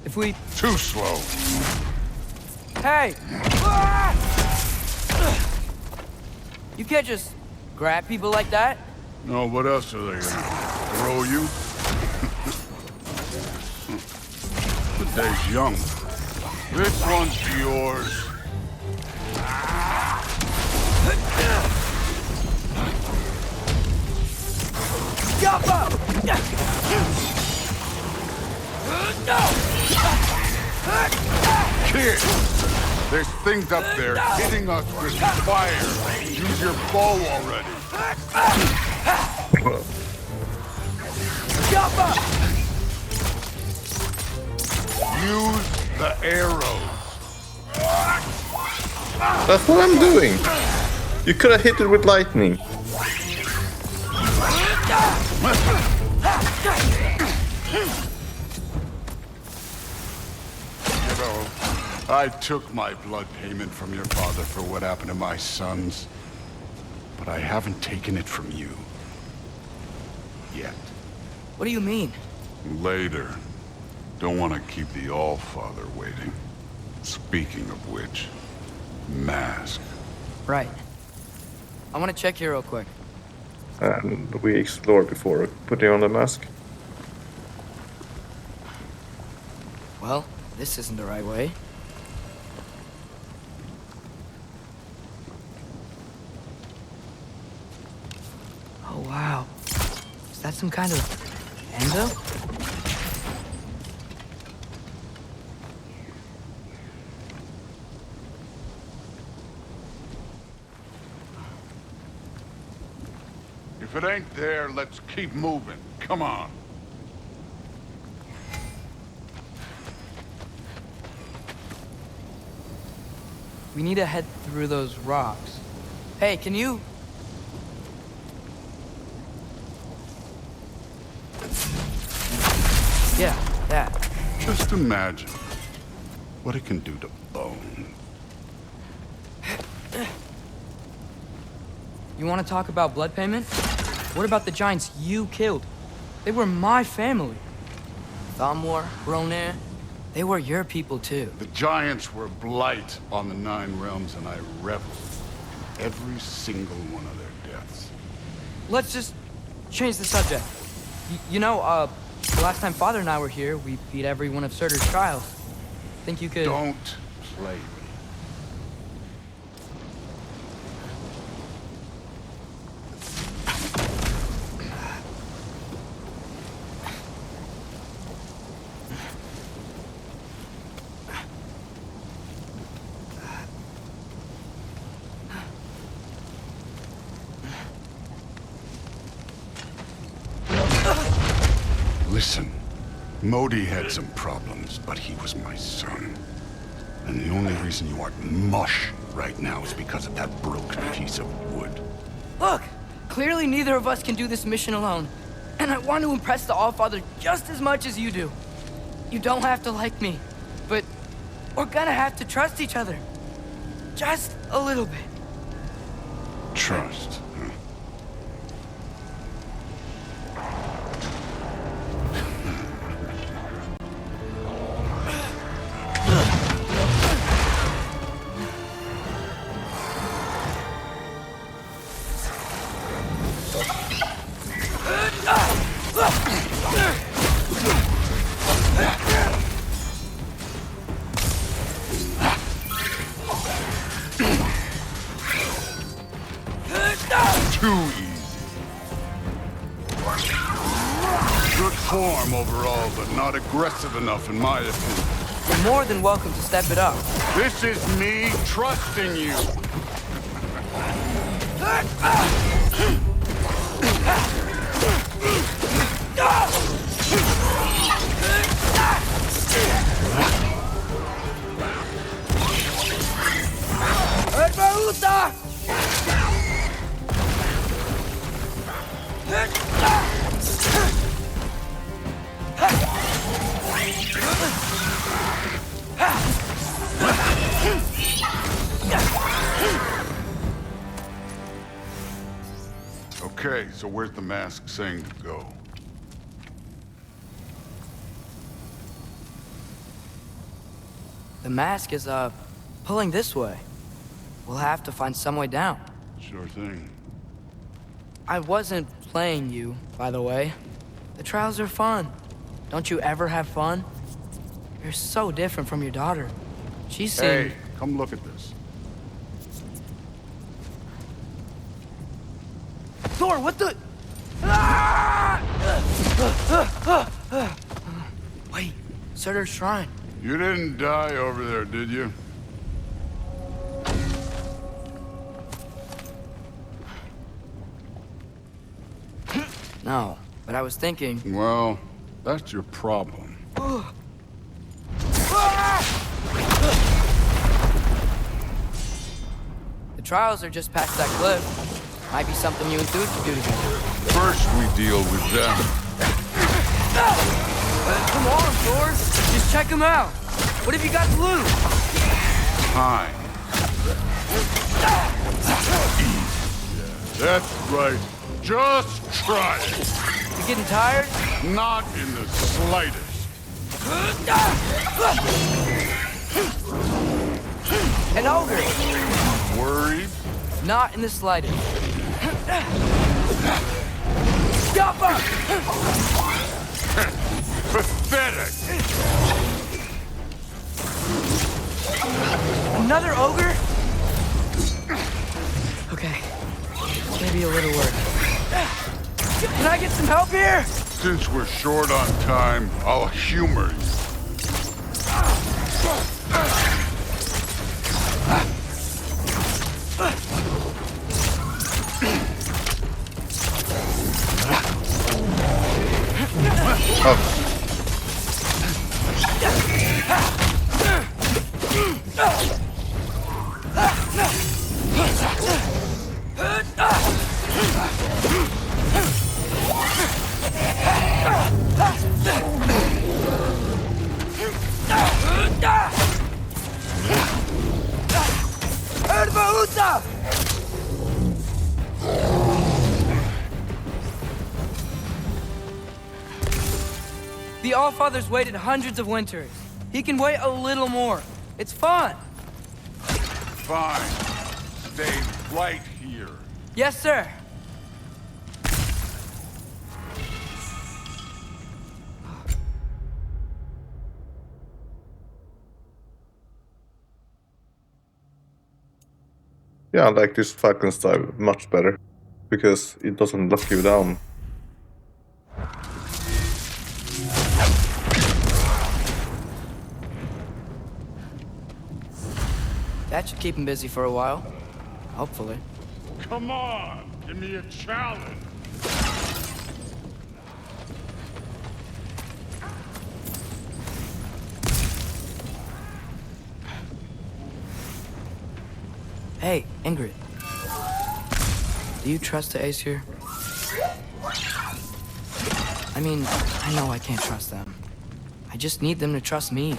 If we... Too slow. Hey! You can't just grab people like that. No, what else are they gonna do? Throw you? The day's young. This one's yours. Jump up! Kid! There's things up there hitting us with fire. Use your bow already. Jump up! Use the arrows. That's what I'm doing. You could have hit it with lightning. You know, I took my blood payment from your father for what happened to my sons. But I haven't taken it from you. Yet. What do you mean? Later. Don't want to keep the All-Father waiting. Speaking of which, mask. Right. I want to check here real quick. And we explore before putting on the mask. Well, this isn't the right way. Oh, wow. Is that some kind of anvil? If it ain't there, let's keep moving. Come on. We need to head through those rocks. Hey, can you... Yeah, that. Just imagine what it can do to bone. You want to talk about blood payment? What about the giants you killed? They were my family. Thamor, Ronan, they were your people too. The giants were blight on the Nine Realms, and I reveled in every single one of their deaths. Let's just change the subject. You know, the last time Father and I were here, we beat every one of Surtur's trials. Think you could... Don't play me. Listen, Modi had some problems, but he was my son. And the only reason you aren't mush right now is because of that broken piece of wood. Look! Clearly neither of us can do this mission alone. And I want to impress the Allfather just as much as you do. You don't have to like me, but we're gonna have to trust each other. Just a little bit. Trust, huh? Too easy. Good form overall, but not aggressive enough in my opinion. You're more than welcome to step it up. This is me trusting you. Okay, so where's the mask saying to go? The mask is, pulling this way. We'll have to find some way down. Sure thing. I wasn't playing you, by the way. The trials are fun. Don't you ever have fun? You're so different from your daughter. She seemed... Hey, come look at this. Thor, what the... Wait, Surtur's shrine. You didn't die over there, did you? No, but I was thinking... Well, that's your problem. The trials are just past that cliff. Might be something you and Dude could do together. First we deal with them. Come on, Thor! Just check them out! What have you got to lose? Time. That's right. Just try it. You getting tired? Not in the slightest. An ogre! Worried? Not in the slightest. Gopper! Pathetic! Another ogre? Okay. Maybe a little work. Can I get some help here? Since we're short on time, I'll humor you. The Allfather's waited hundreds of winters. He can wait a little more. It's fun. Fine. Stay right here. Yes, sir. Yeah, I like this Falcon style much better, because it doesn't lock you down. That should keep him busy for a while. Hopefully. Come on, give me a challenge. Hey, Ingrid. Do you trust the Aesir? I mean, I know I can't trust them. I just need them to trust me.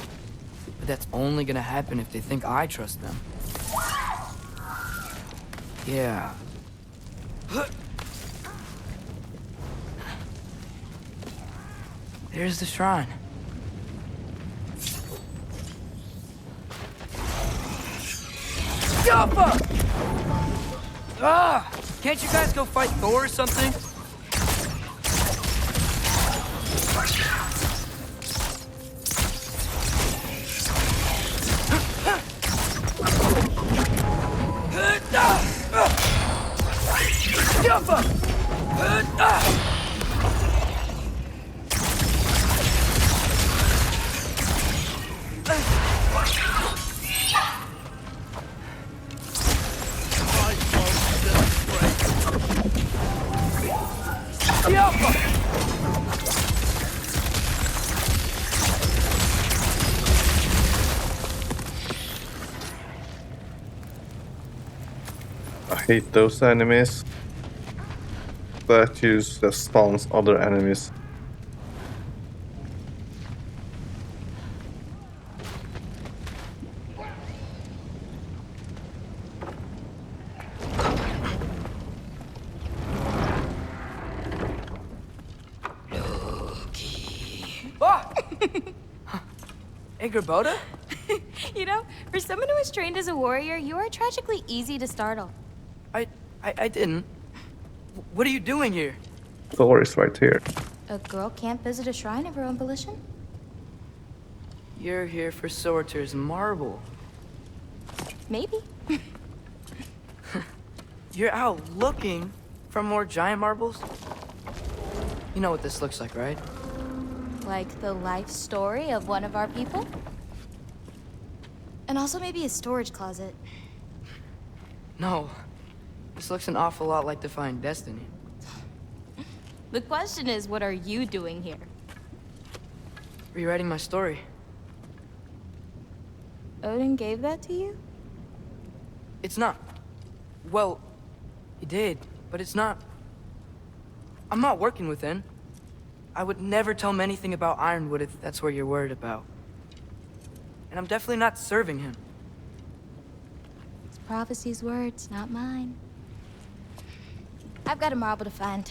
But that's only gonna happen if they think I trust them. Yeah. There's the shrine. Yappa! Ah! Can't you guys go fight Thor or something? I hate those enemies. Statues that spawns other enemies. Angerboda? You know, for someone who was trained as a warrior, you are tragically easy to startle. I didn't. What are you doing here? Thor is right here. A girl can't visit a shrine of her own volition? You're here for Surtur's marble. Maybe. You're out looking for more giant marbles? You know what this looks like, right? Like the life story of one of our people? And also maybe a storage closet. No. This looks an awful lot like Defying Destiny. The question is, what are you doing here? Rewriting my story. Odin gave that to you? It's not. Well, he did, but it's not. I'm not working with him. I would never tell him anything about Ironwood if that's what you're worried about. And I'm definitely not serving him. It's prophecy's words, not mine. I've got a marble to find.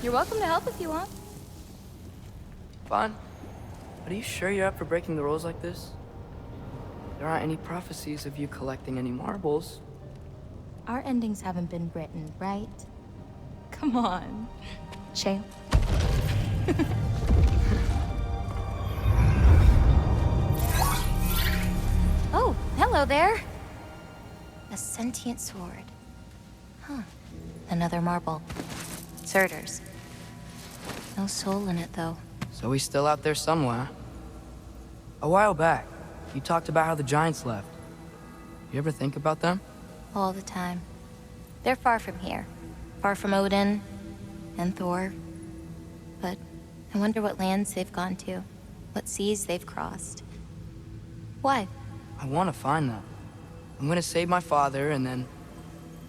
You're welcome to help if you want. Fine. But are you sure you're up for breaking the rules like this? There aren't any prophecies of you collecting any marbles. Our endings haven't been written, right? Come on, champ. Oh, hello there. A sentient sword. Huh. Another marble. Surtur's. No soul in it, though. So he's still out there somewhere. A while back, you talked about how the giants left. You ever think about them? All the time. They're far from here. Far from Odin and Thor. But I wonder what lands they've gone to. What seas they've crossed. Why? I want to find them. I'm gonna save my father, and then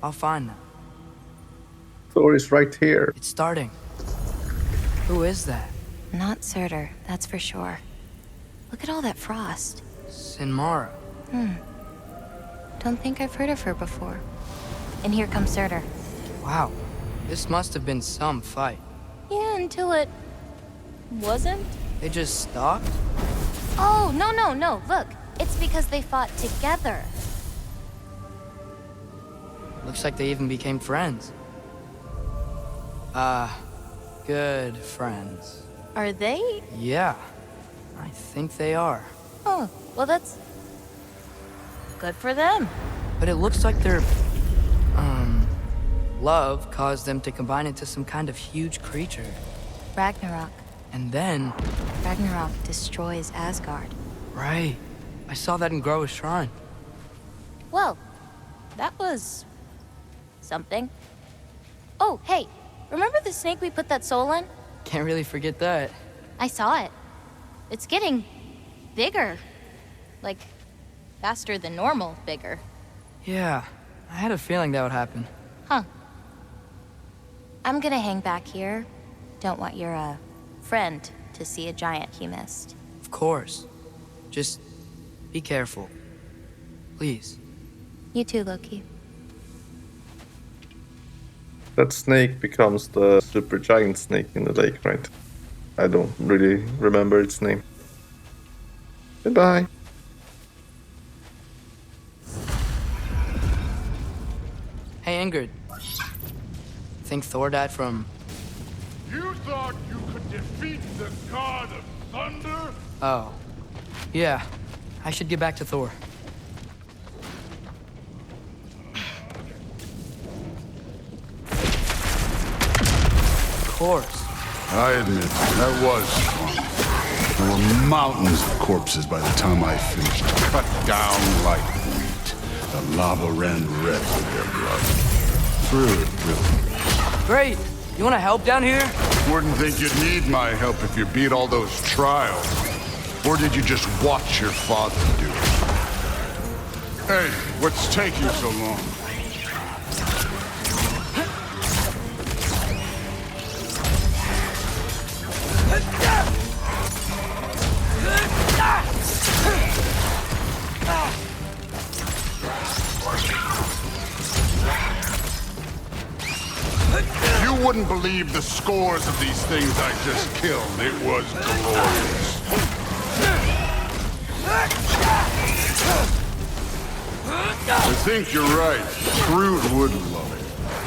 I'll find them. Thor is right here. It's starting. Who is that? Not Surtur, that's for sure. Look at all that frost. Sinmara. Don't think I've heard of her before. And here comes Surtur. Wow. This must have been some fight. Yeah, until it... wasn't? They just stalked? Oh, no. Look, it's because they fought together. Looks like they even became friends. Good friends. Are they? Yeah, I think they are. Oh, well that's... good for them. But it looks like their, love caused them to combine into some kind of huge creature. Ragnarok. And then... Ragnarok destroys Asgard. Right. I saw that in Groa's shrine. Well, that was... something. Oh, hey, remember the snake we put that soul in? Can't really forget that. I saw it. It's getting... bigger. Like, faster than normal bigger. Yeah, I had a feeling that would happen. Huh. I'm gonna hang back here. Don't want your, friend to see a giant he missed. Of course. Just be careful. Please. You too, Loki. That snake becomes the super giant snake in the lake, right? I don't really remember its name. Goodbye. Hey, Ingrid. Think Thor died from... You thought you could defeat the god of thunder? Oh. Yeah. I should get back to Thor. Of course. I admit, that was fun. There were mountains of corpses by the time I finished, cut down like wheat. The lava ran red with their blood. Through it, really. Great! You wanna help down here? Wouldn't think you'd need my help if you beat all those trials. Or did you just watch your father do it? Hey, what's taking so long? You wouldn't believe the scores of these things I just killed. It was glorious. I think you're right. Shrewd would love it.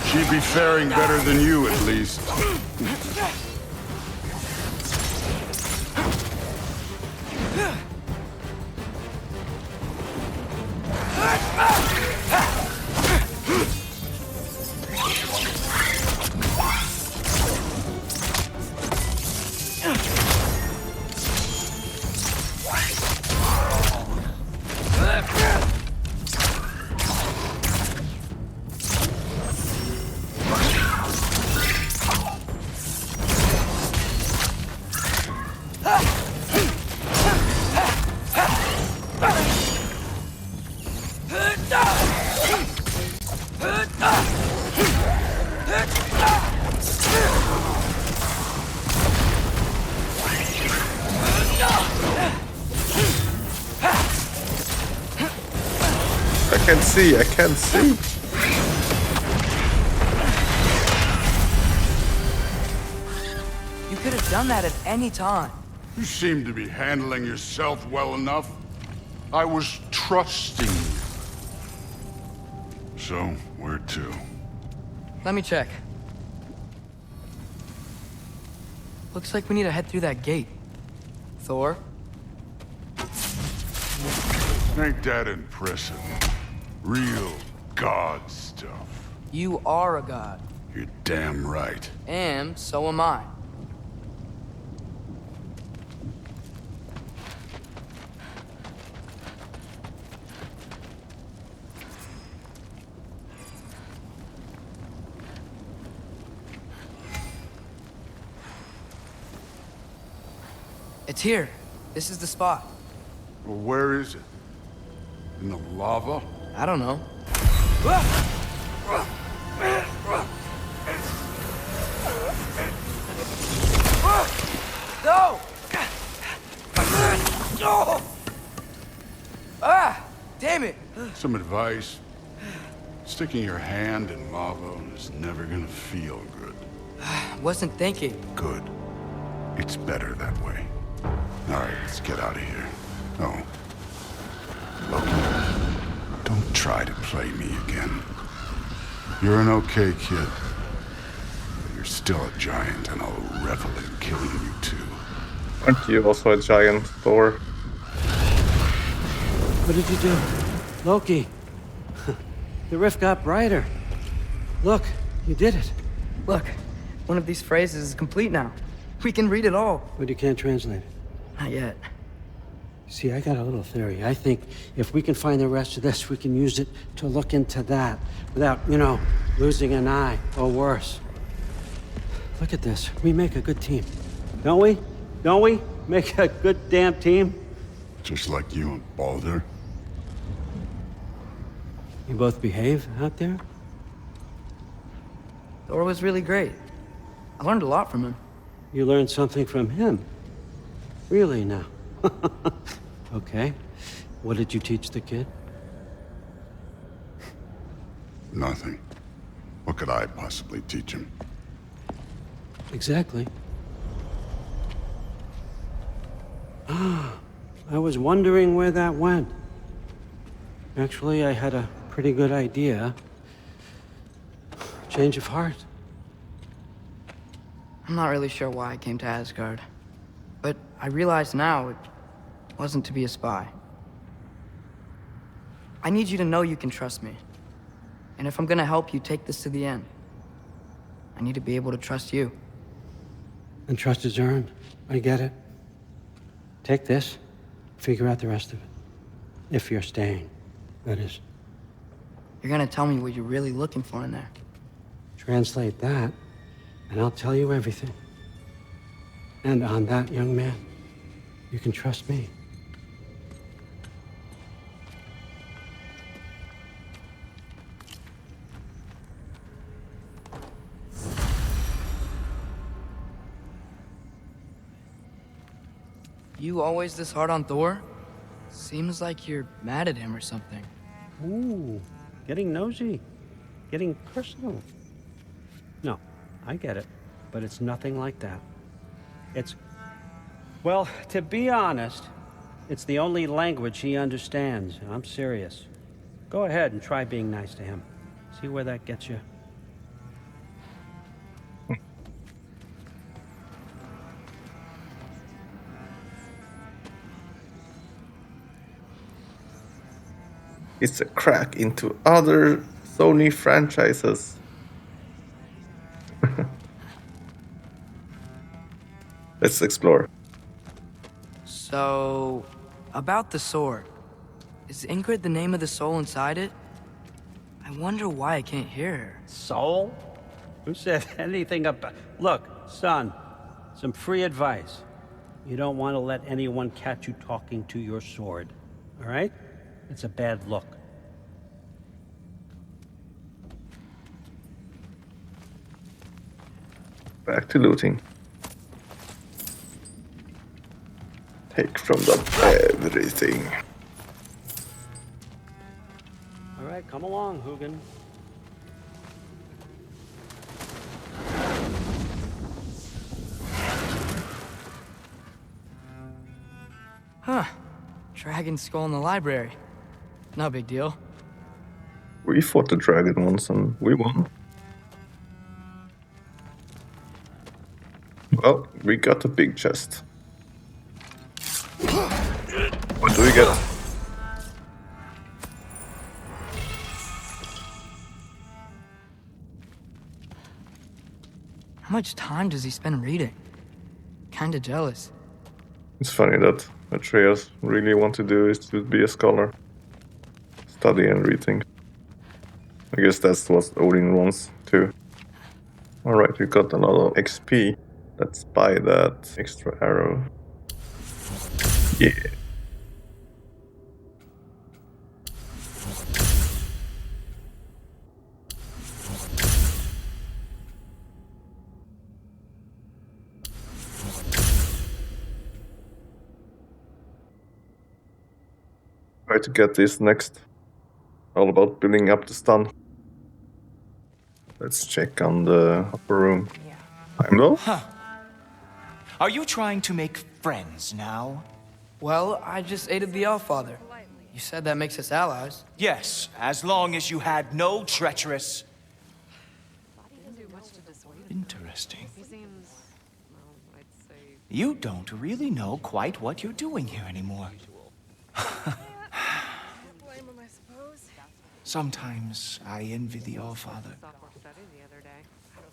She'd be faring better than you, at least. I can't see. You could have done that at any time. You seem to be handling yourself well enough. I was trusting you. So, where to? Let me check. Looks like we need to head through that gate. Thor? Ain't that impressive? Real god stuff. You are a god. You're damn right. And so am I. It's here. This is the spot. Well, where is it? In the lava? I don't know. No! Ah! Damn it! Some advice. Sticking your hand in lava is never gonna feel good. Wasn't thinking. Good. It's better that way. All right, let's get out of here. Oh. Loki. Don't try to play me again. You're an okay kid. But you're still a giant, and I'll revel in killing you too. Aren't you also a giant, Thor? What did you do? Loki. The rift got brighter. Look, you did it. Look, one of these phrases is complete now. We can read it all. But you can't translate it. Not yet. See, I got a little theory. I think if we can find the rest of this, we can use it to look into that without, losing an eye or worse. Look at this. We make a good team. Don't we? Don't we? Make a good damn team? Just like you and Baldur. You both behave out there? Thor was really great. I learned a lot from him. You learned something from him? Really now? Okay. What did you teach the kid? Nothing. What could I possibly teach him? Exactly. Ah, I was wondering where that went. Actually, I had a pretty good idea. Change of heart. I'm not really sure why I came to Asgard. But I realize now it wasn't to be a spy. I need you to know you can trust me. And if I'm gonna help you take this to the end, I need to be able to trust you. And trust is earned. I get it. Take this, figure out the rest of it. If you're staying, that is. You're gonna tell me what you're really looking for in there. Translate that, and I'll tell you everything. And on that, young man, you can trust me. You always this hard on Thor? Seems like you're mad at him or something. Ooh, getting nosy. Getting personal. No, I get it. But it's nothing like that. Well, to be honest, it's the only language he understands. I'm serious. Go ahead and try being nice to him. See where that gets you. It's a crack into other Sony franchises. Let's explore. So, about the sword. Is Ingrid the name of the soul inside it? I wonder why I can't hear her. Soul? Who said anything about... Look, son, some free advice. You don't want to let anyone catch you talking to your sword, all right? It's a bad look. Back to looting. Take from them everything. All right, come along, Hugin. Huh. Dragon skull in the library. No big deal. We fought the dragon once and we won. Well, we got a big chest. What do we get? How much time does he spend reading? Kinda jealous. It's funny that Atreus really want to do is to be a scholar. Study and read things. I guess that's what Odin wants too. Alright, we got a lot of XP. Let's buy that extra arrow. Yeah. Try to get this next. All about building up the stun. Let's check on the upper room. Heimdall? Huh. Are you trying to make friends now? Well, I just aided the Allfather. You said that makes us allies. Yes, as long as you had no treacherous... Interesting. You don't really know quite what you're doing here anymore. Sometimes I envy the Allfather.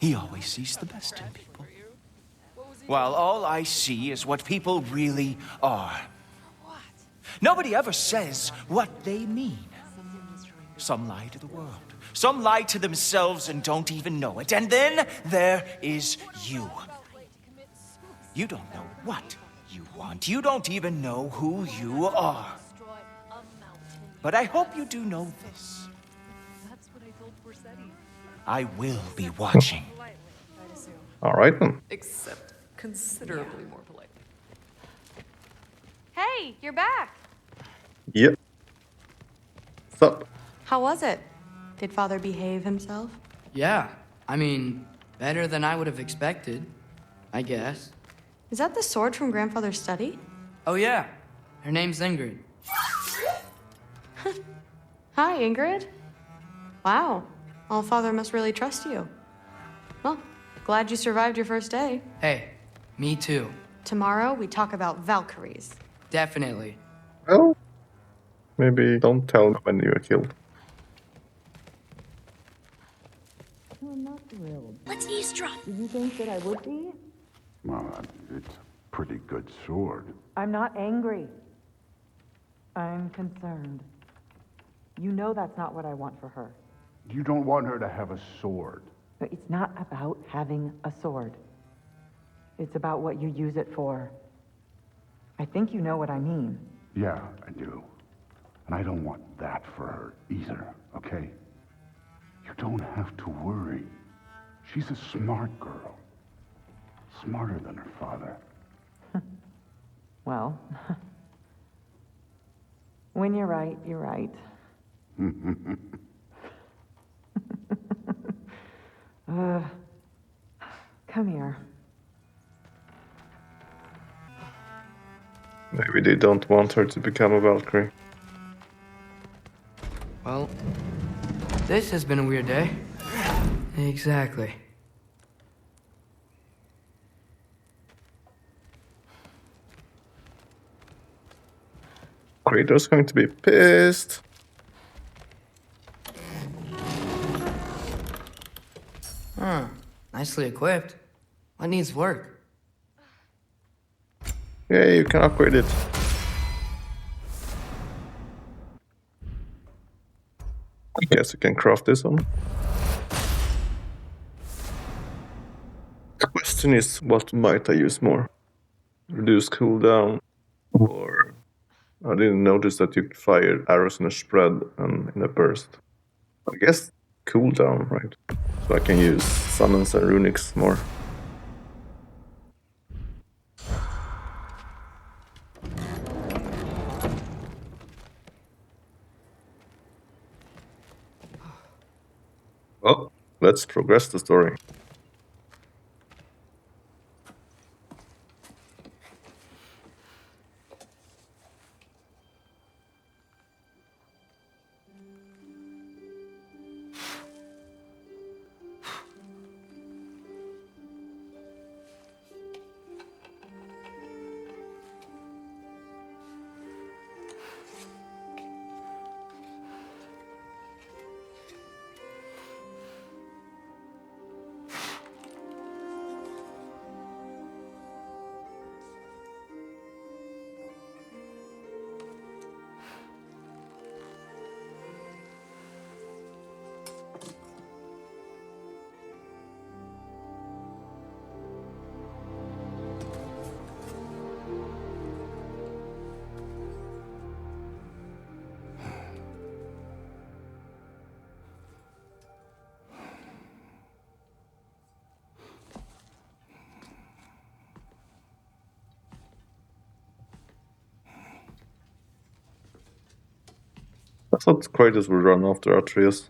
He always sees the best in people. While all I see is what people really are. Nobody ever says what they mean. Some lie to the world. Some lie to themselves and don't even know it. And then there is you. You don't know what you want. You don't even know who you are. But I hope you do know this. I will be watching. Alright then. Except considerably more polite. Hey, you're back. Yep. What's up? How was it? Did Father behave himself? Yeah, I mean, better than I would have expected, I guess. Is that the sword from Grandfather's study? Oh yeah, her name's Ingrid. Hi, Ingrid. Wow, Allfather must really trust you. Well, glad you survived your first day. Hey, me too. Tomorrow, we talk about Valkyries. Definitely. Well, maybe don't tell me when you're killed. I'm not thrilled. Let's eavesdrop. Did you think that I would be? Well, it's a pretty good sword. I'm not angry. I'm concerned. You know that's not what I want for her. You don't want her to have a sword. But it's not about having a sword. It's about what you use it for. I think you know what I mean. Yeah, I do. And I don't want that for her either, okay? You don't have to worry. She's a smart girl. Smarter than her father. Well, when you're right, you're right. Come here. Maybe they don't want her to become a Valkyrie. Well, this has been a weird day. Exactly. Kratos going to be pissed. Huh. Nicely equipped. What needs work? Yeah, you can upgrade it. I guess you can craft this one. The question is, what might I use more? Reduce cooldown, or I didn't notice that you could fire arrows in a spread and in a burst. I guess cooldown, right? So I can use summons and runics more. Well, let's progress the story. I thought Kratos would run after Atreus.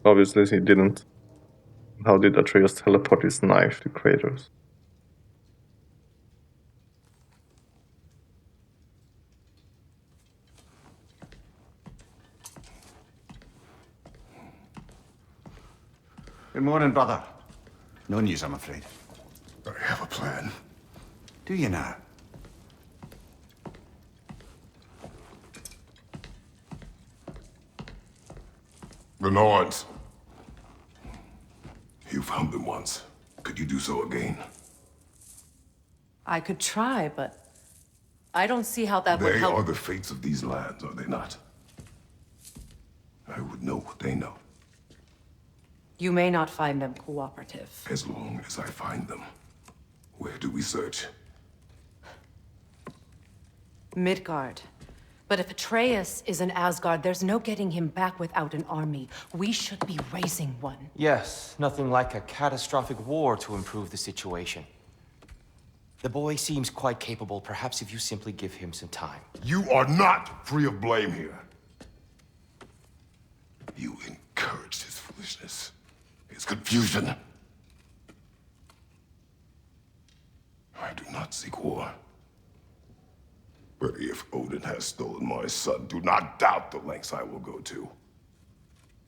Obviously he didn't. How did Atreus teleport his knife to Kratos? Good morning, brother. No news, I'm afraid. I have a plan. Do you now? The Norns. You found them once. Could you do so again? I could try, but I don't see how that would They help. are the fates of these lands, are they not? I would know what they know, You may not find them cooperative. as long as I find them. Where do we search? Midgard. But if Atreus is in Asgard, there's no getting him back without an army. We should be raising one. Yes, nothing like a catastrophic war to improve the situation. The boy seems quite capable. Perhaps if you simply give him some time. You are not free of blame here. You encouraged his foolishness, his confusion. I do not seek war. But if Odin has stolen my son, do not doubt the lengths I will go to.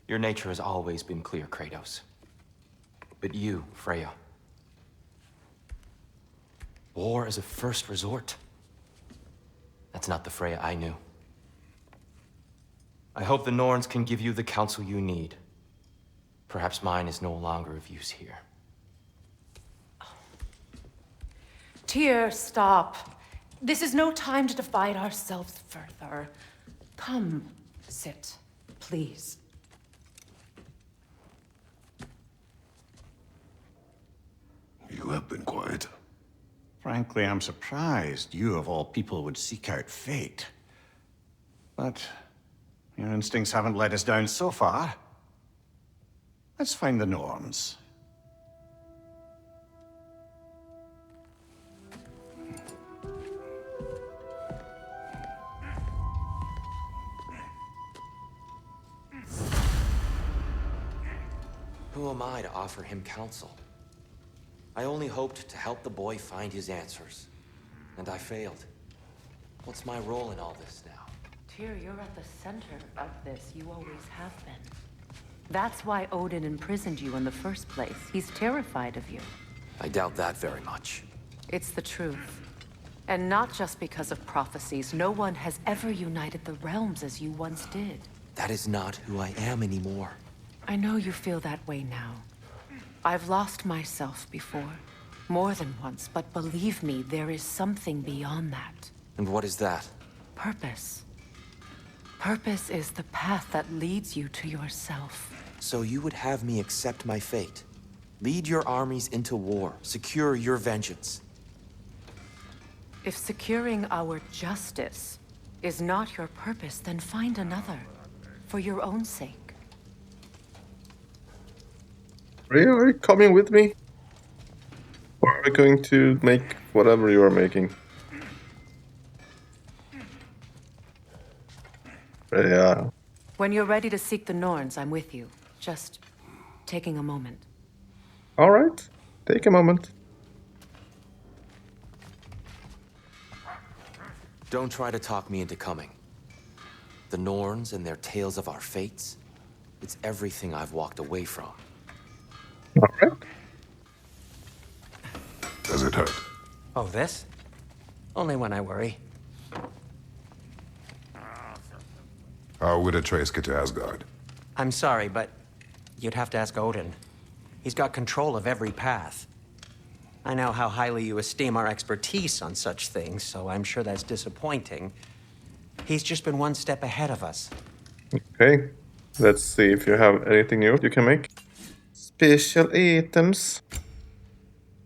Your nature has always been clear, Kratos. But you, Freya. War is a first resort. That's not the Freya I knew. I hope the Norns can give you the counsel you need. Perhaps mine is no longer of use here. Tyr, stop. This is no time to divide ourselves further. Come, sit, please. You have been quiet. Frankly, I'm surprised you, of all people, would seek out fate. But your instincts haven't let us down so far. Let's find the Norns. Who am I to offer him counsel? I only hoped to help the boy find his answers. And I failed. What's my role in all this now? Tyr, you're at the center of this. You always have been. That's why Odin imprisoned you in the first place. He's terrified of you. I doubt that very much. It's the truth. And not just because of prophecies. No one has ever united the realms as you once did. That is not who I am anymore. I know you feel that way now. I've lost myself before. More than once, but believe me, there is something beyond that. And what is that? Purpose. Purpose is the path that leads you to yourself. So you would have me accept my fate? Lead your armies into war, secure your vengeance. If securing our justice is not your purpose, then find another. For your own sake. Are you coming with me? Or are we going to make whatever you are making? Yeah. When you're ready to seek the Norns, I'm with you. Just taking a moment. Alright, take a moment. Don't try to talk me into coming. The Norns and their tales of our fates, it's everything I've walked away from. Alright. Does it hurt? Oh, this? Only when I worry. How would Atreus get to Asgard? I'm sorry, but you'd have to ask Odin. He's got control of every path. I know how highly you esteem our expertise on such things, so I'm sure that's disappointing. He's just been one step ahead of us. Okay, let's see if you have anything new you can make. Special items.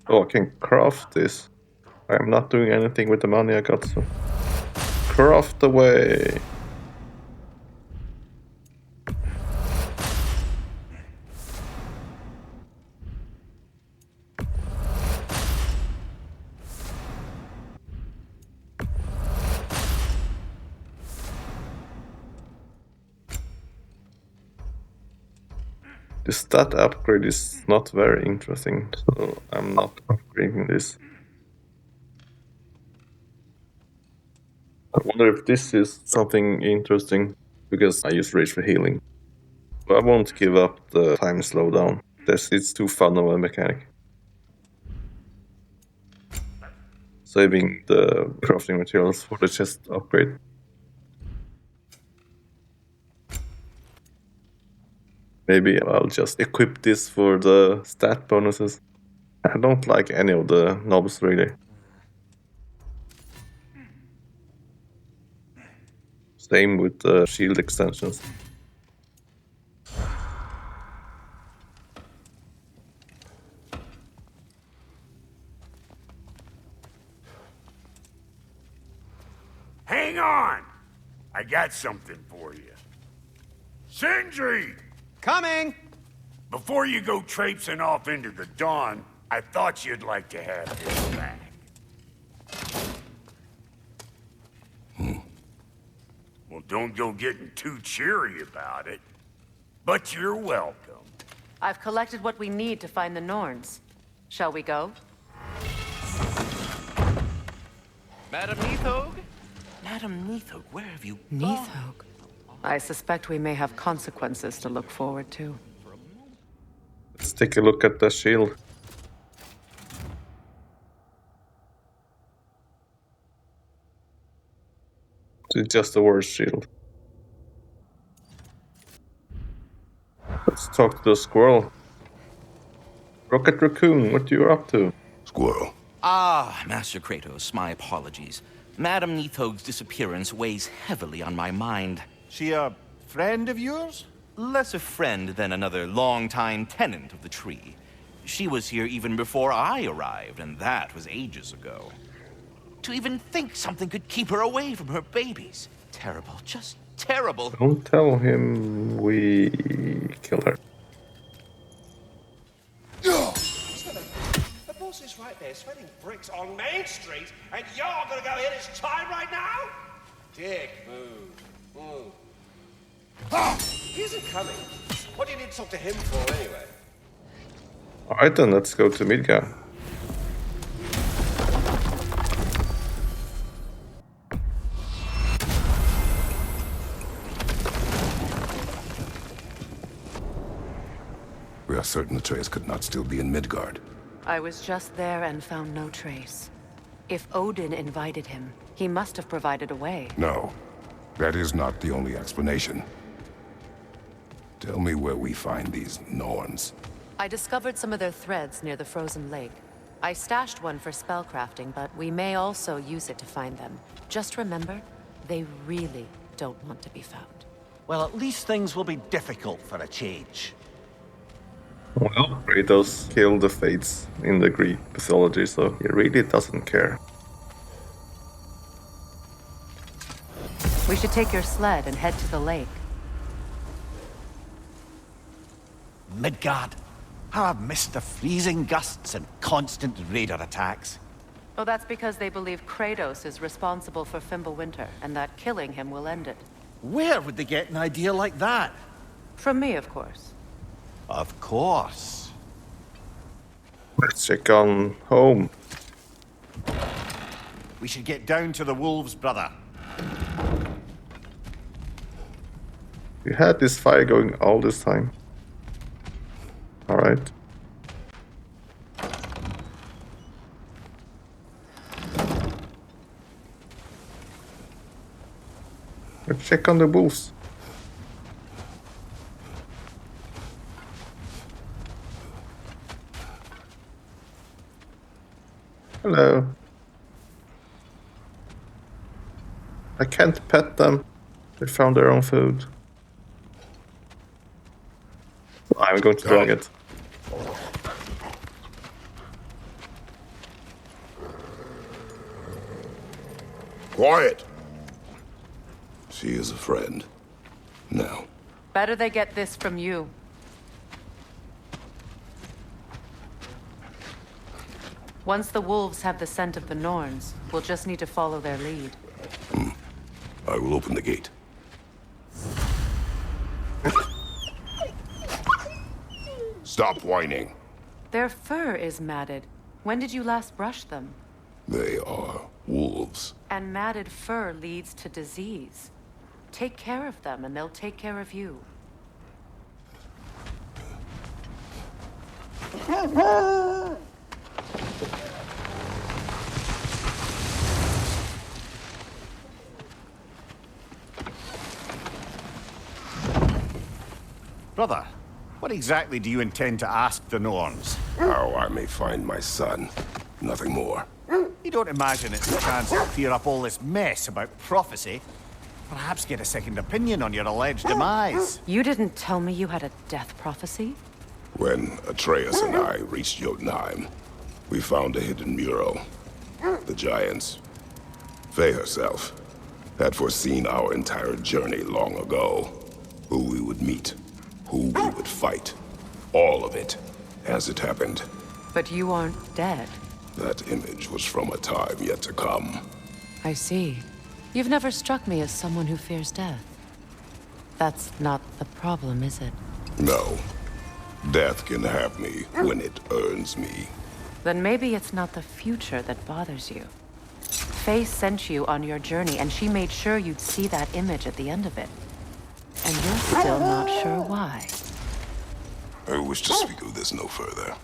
Oh, I can craft this. I'm not doing anything with the money I got, so... Craft away! The stat upgrade is not very interesting, so I'm not upgrading this. I wonder if this is something interesting, because I use rage for healing. But I won't give up the time slowdown. It's too fun of a mechanic. Saving the crafting materials for the chest upgrade. Maybe I'll just equip this for the stat bonuses. I don't like any of the knobs really. Same with the shield extensions. Hang on! I got something for you. Sindri! Coming! Before you go traipsing off into the dawn, I thought you'd like to have this back. Well, don't go getting too cheery about it. But you're welcome. I've collected what we need to find the Norns. Shall we go? Madam Neathog? Madam Neathog, where have you gone? Neathog? I suspect we may have consequences to look forward to. Let's take a look at the shield. It's just a worst shield. Let's talk to the squirrel. Rocket Raccoon, what you up to? Squirrel. Ah, Master Kratos, my apologies. Madam Neathog's disappearance weighs heavily on my mind. She a friend of yours? Less a friend than another long-time tenant of the tree. She was here even before I arrived, and that was ages ago. To even think something could keep her away from her babies. Terrible, just terrible. Don't tell him we kill her. The boss is right there, sweating bricks on Main Street, and you're gonna go hit his time right now? Dick, move. Ah! He isn't coming. What do you need to talk to him for, anyway? Alright then, let's go to Midgard. We are certain Atreus could not still be in Midgard. I was just there and found no trace. If Odin invited him, he must have provided a way. No, that is not the only explanation. Tell me where we find these Norns. I discovered some of their threads near the frozen lake. I stashed one for spellcrafting, but we may also use it to find them. Just remember, they really don't want to be found. Well, at least things will be difficult for a change. Well, Kratos killed the Fates in the Greek mythology, so he really doesn't care. We should take your sled and head to the lake. Midgard. How I've missed the freezing gusts and constant raider attacks. Oh, that's because they believe Kratos is responsible for Fimbulwinter, and that killing him will end it. Where would they get an idea like that? From me, of course. Of course. Let's check on home. We should get down to the wolves, brother. You had this fire going all this time. Alright. Let's check on the wolves. Hello. I can't pet them. They found their own food. I'm going to drag it. Quiet! She is a friend. Now. Better they get this from you. Once the wolves have the scent of the Norns, we'll just need to follow their lead. I will open the gate. Stop whining. Their fur is matted. When did you last brush them? They are wolves. And matted fur leads to disease. Take care of them, and they'll take care of you. Brother, what exactly do you intend to ask the Norns? How I may find my son. Nothing more. You don't imagine it's a chance to clear up all this mess about prophecy? Perhaps get a second opinion on your alleged demise. You didn't tell me you had a death prophecy? When Atreus and I reached Jotunheim, we found a hidden mural. The giants, Faye herself, had foreseen our entire journey long ago. Who we would meet, who we would fight. All of it, as it happened. But you aren't dead. That image was from a time yet to come. I see. You've never struck me as someone who fears death. That's not the problem, is it? No. Death can have me when it earns me. Then maybe it's not the future that bothers you. Faye sent you on your journey, and she made sure you'd see that image at the end of it. And you're still not sure why. I wish to speak of this no further.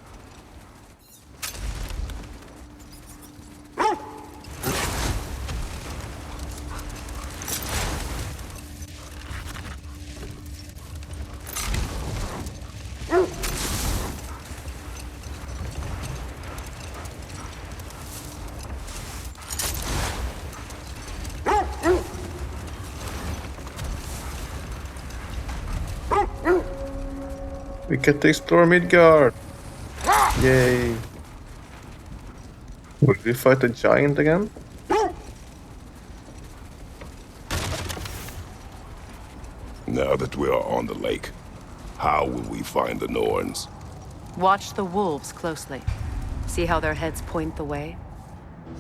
We get to explore Midgard! Yay! Will we fight a giant again? Now that we are on the lake, how will we find the Norns? Watch the wolves closely. See how their heads point the way?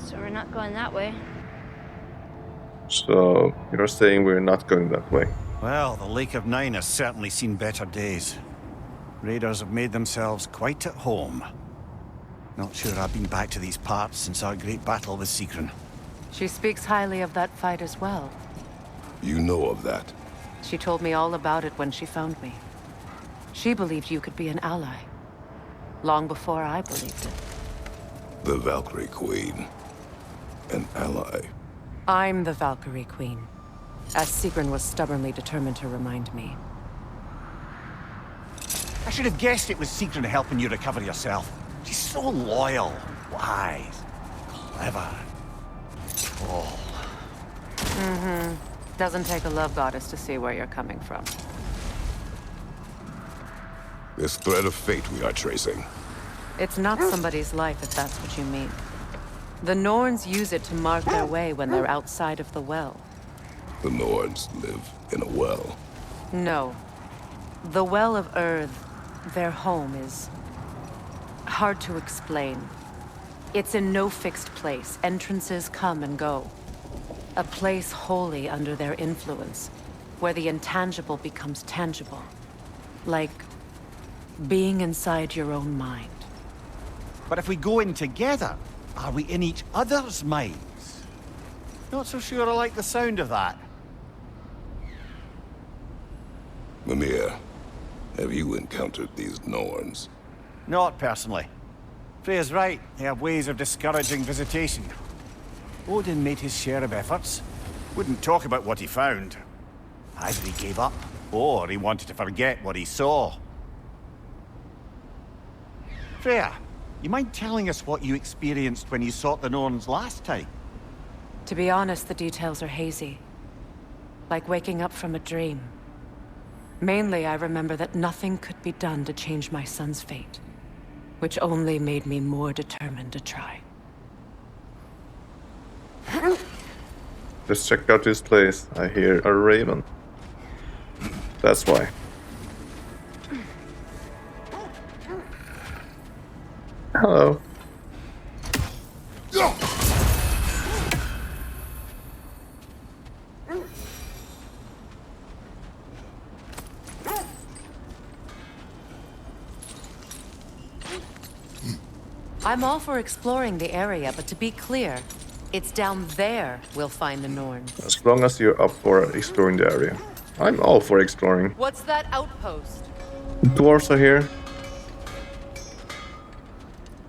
So we're not going that way. So, you're saying we're not going that way? Well, the Lake of Nine has certainly seen better days. Raiders have made themselves quite at home. Not sure I've been back to these parts since our great battle with Sigrun. She speaks highly of that fight as well. You know of that? She told me all about it when she found me. She believed you could be an ally. Long before I believed it. The Valkyrie Queen. An ally. I'm the Valkyrie Queen, as Sigrun was stubbornly determined to remind me. I should have guessed it was Sigrun helping you recover yourself. She's so loyal, wise, clever. Oh. Mm-hmm. Doesn't take a love goddess to see where you're coming from. This thread of fate we are tracing. It's not somebody's life, if that's what you mean. The Norns use it to mark their way when they're outside of the well. The Norns live in a well. No. The Well of Earth, their home, is hard to explain. It's in no fixed place. Entrances come and go. A place wholly under their influence, where the intangible becomes tangible. Like being inside your own mind. But if we go in together, are we in each other's minds? Not so sure I like the sound of that. Mimir, have you encountered these Norns? Not personally. Freya's right. They have ways of discouraging visitation. Odin made his share of efforts. Wouldn't talk about what he found. Either he gave up, or he wanted to forget what he saw. Freya, you mind telling us what you experienced when you sought the Norns last time? To be honest, the details are hazy. Like waking up from a dream. Mainly, I remember that nothing could be done to change my son's fate, which only made me more determined to try. Just check out this place. I hear a raven. That's why. Hello. I'm all for exploring the area, but to be clear, it's down there we'll find the Norns. As long as you're up for exploring the area. I'm all for exploring. What's that outpost? The dwarves are here.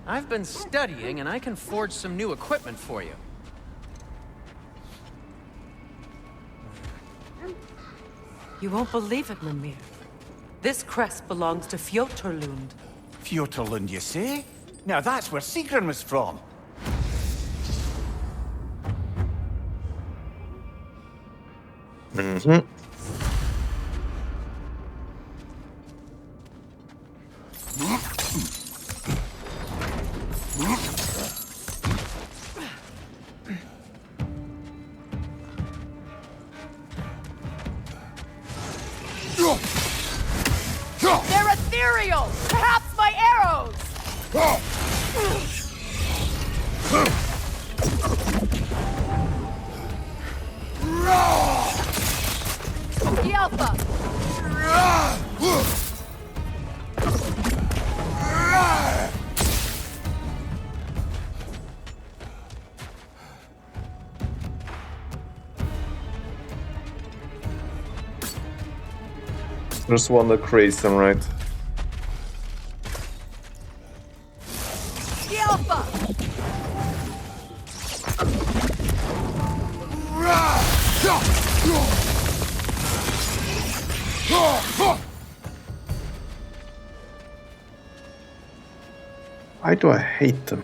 I've been studying, and I can forge some new equipment for you. You won't believe it, Mimir. This crest belongs to Fjotorlund. Fjotorlund, you say? Now that's where Sigrun was from. Mm-hmm. They're ethereal! Perhaps my arrows! The Alpha! There's one that creates them, right? The Alpha! Why do I hate them?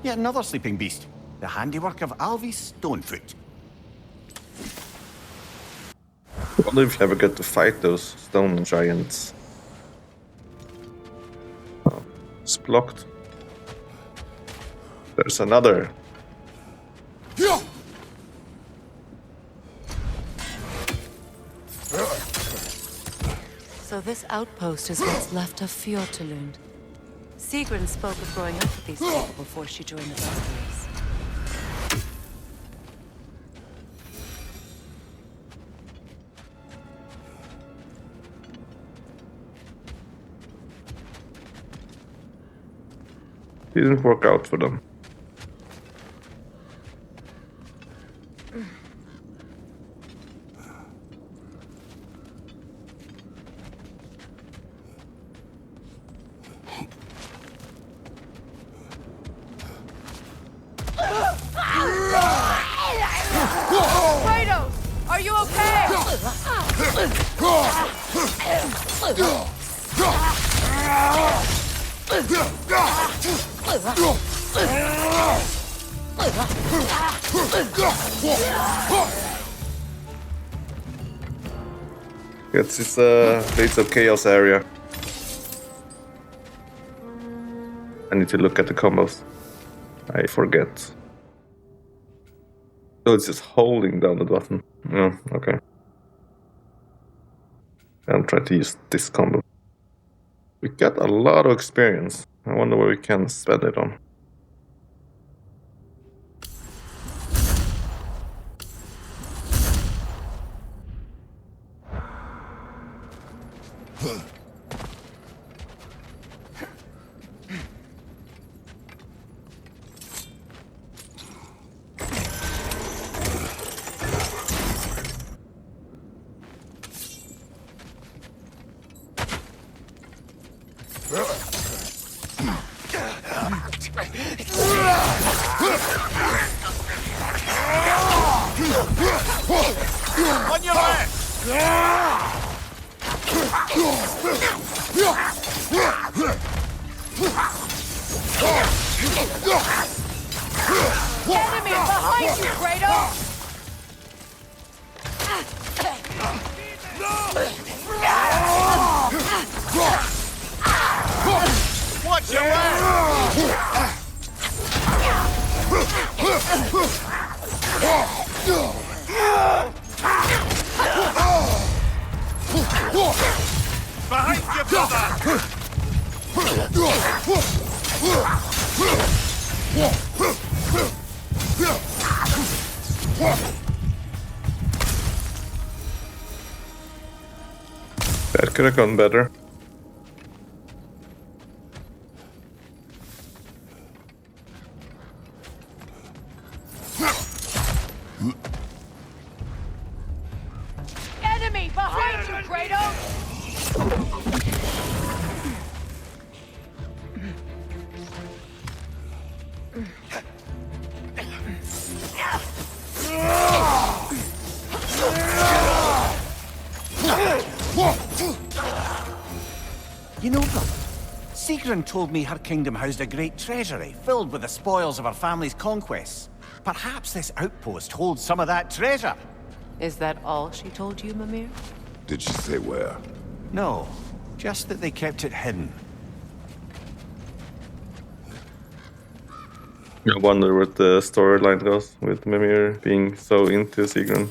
Yet another sleeping beast. The handiwork of Alvi Stonefoot. I wonder if you ever get to fight those stone giants. Oh, it's blocked. There's another. So this outpost is what's left of Fjotorlund. Sigrun spoke of growing up with these people before she joined the Valkyries. didn't work out for them. Kratos, are you okay? It's this Fates of Chaos area. I need to look at the combos. I forget. So it's just holding down the button. Oh, okay. I'm trying to use this combo. We got a lot of experience. I wonder what we can spend it on. On your left! Enemy behind you, Kratos! Watch your back! Behind you, brother! That could have gone better. Enemy behind you, Kratos! You know, brother, Sigrun told me her kingdom housed a great treasury filled with the spoils of her family's conquests. Perhaps this outpost holds some of that treasure. Is that all she told you, Mimir? Did she say where? No, just that they kept it hidden. I wonder what the storyline goes with Mimir being so into Sigrun.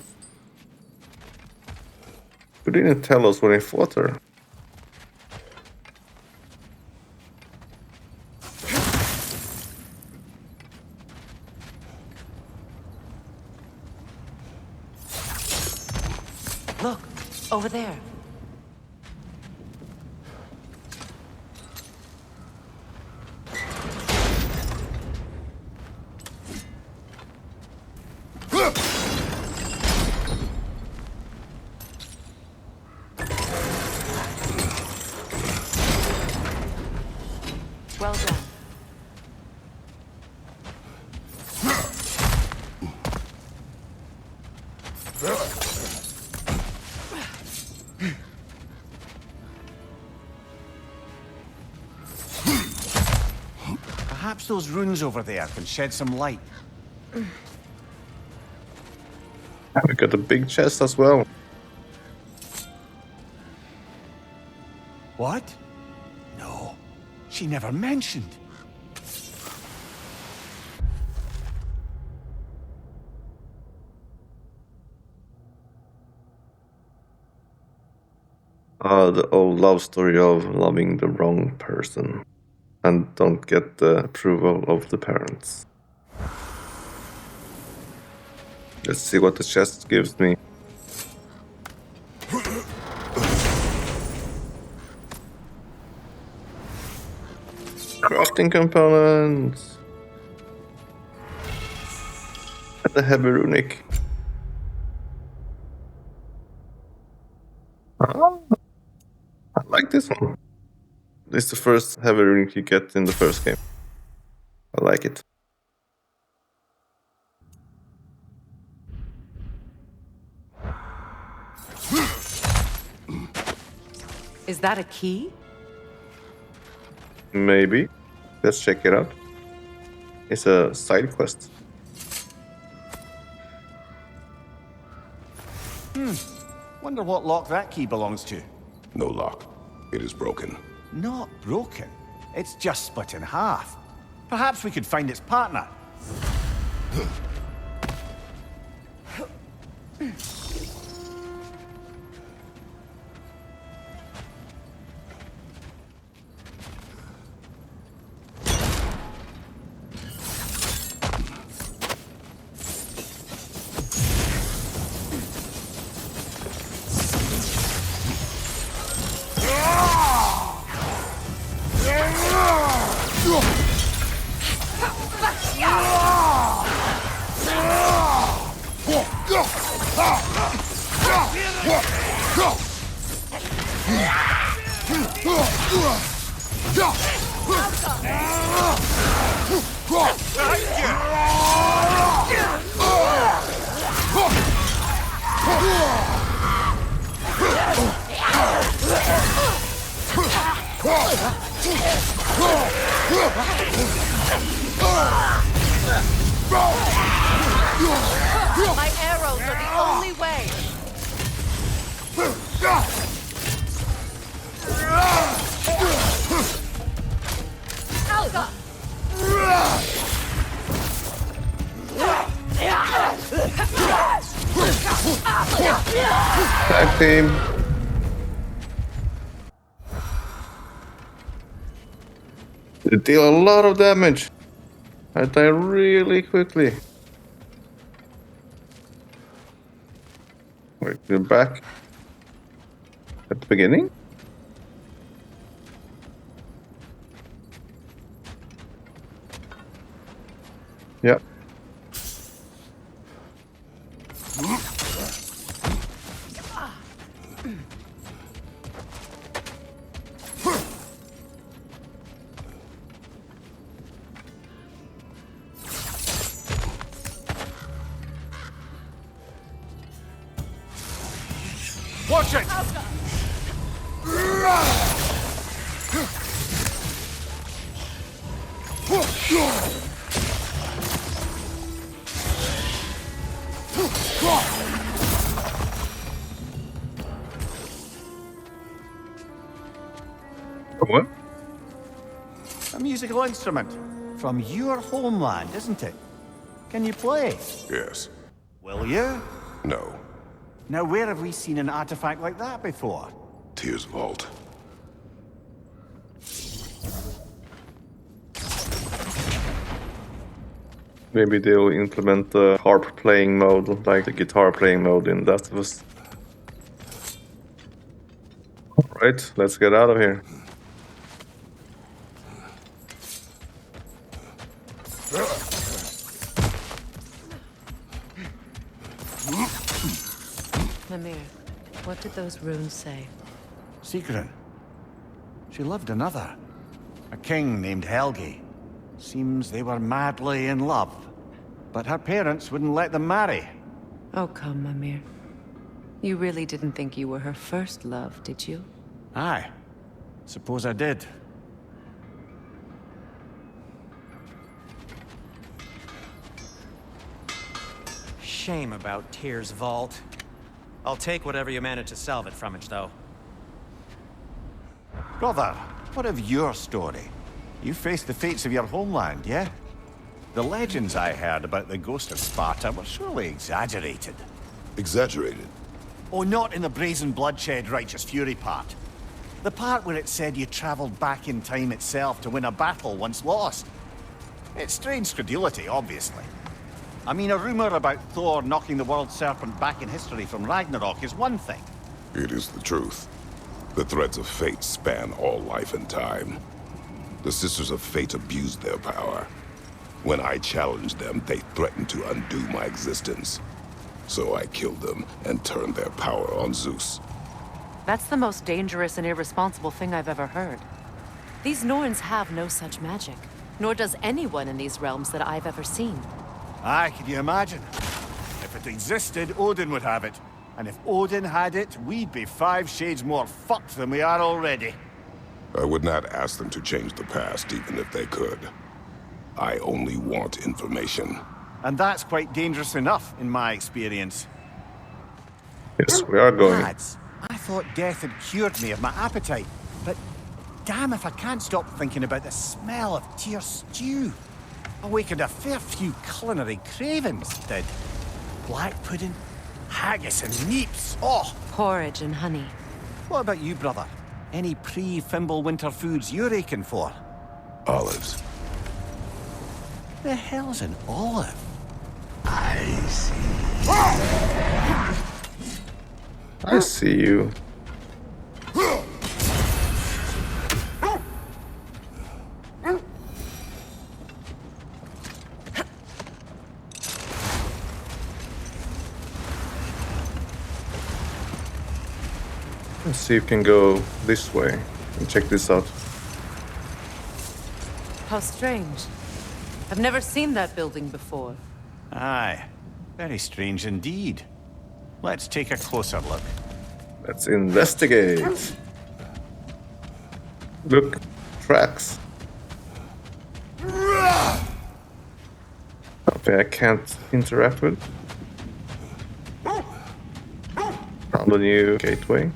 But he didn't tell us when he fought her. Look, over there. Well done. Perhaps those runes over there can shed some light. We got a big chest as well. What? No, she never mentioned. The old love story of loving the wrong person and don't get the approval of the parents. Let's see what the chest gives me. Craft crafting components. And the heavy runic. Oh, I like this one. This is the first heavy runic you get in the first game. I like it. Is that a key? Maybe. Let's check it out. It's a side quest. Wonder what lock that key belongs to. No lock. It is broken. Not broken. It's just split in half. Perhaps we could find its partner. My arrows are the only way. Alga! Tag team. They deal a lot of damage. I die really quickly. Wait, we're back at the beginning? Yep. Watch it! What? A musical instrument from your homeland, isn't it? Can you play? Yes. Will you? No. Now, where have we seen an artifact like that before? Tyr's vault. Maybe they'll implement the harp playing mode, like the guitar playing mode in Last of Us. Alright, let's get out of here. Mimir, what did those runes say? Sigrun. She loved another. A king named Helgi. Seems they were madly in love. But her parents wouldn't let them marry. Oh, come, Mimir. You really didn't think you were her first love, did you? Aye. Suppose I did. Shame about Tyr's vault. I'll take whatever you manage to salvage from it, though. Brother, what of your story? You faced the fates of your homeland, yeah? The legends I heard about the ghost of Sparta were surely exaggerated. Exaggerated? Oh, not in the brazen bloodshed righteous fury part. The part where it said you traveled back in time itself to win a battle once lost. It's strange credulity, obviously. I mean, a rumor about Thor knocking the world serpent back in history from Ragnarok is one thing. It is the truth. The threads of fate span all life and time. The Sisters of Fate abused their power. When I challenged them, they threatened to undo my existence. So I killed them and turned their power on Zeus. That's the most dangerous and irresponsible thing I've ever heard. These Norns have no such magic, nor does anyone in these realms that I've ever seen. Aye, can you imagine? If it existed, Odin would have it. And if Odin had it, we'd be 5 shades more fucked than we are already. I would not ask them to change the past, even if they could. I only want information. And that's quite dangerous enough, in my experience. Yes, we are going. Lads, I thought death had cured me of my appetite, but damn if I can't stop thinking about the smell of Tyr stew. Awakened a fair few culinary cravings, did. Black pudding, haggis and neeps, oh! Porridge and honey. What about you, brother? Any pre-Fimble winter foods you're aching for? Olives. The hell's an olive? I see. I see you. Let's see if you can go this way and check this out. How strange. I've never seen that building before. Aye, very strange indeed. Let's take a closer look. Let's investigate. Look, tracks. Okay, I can't interact with. Found a new gateway.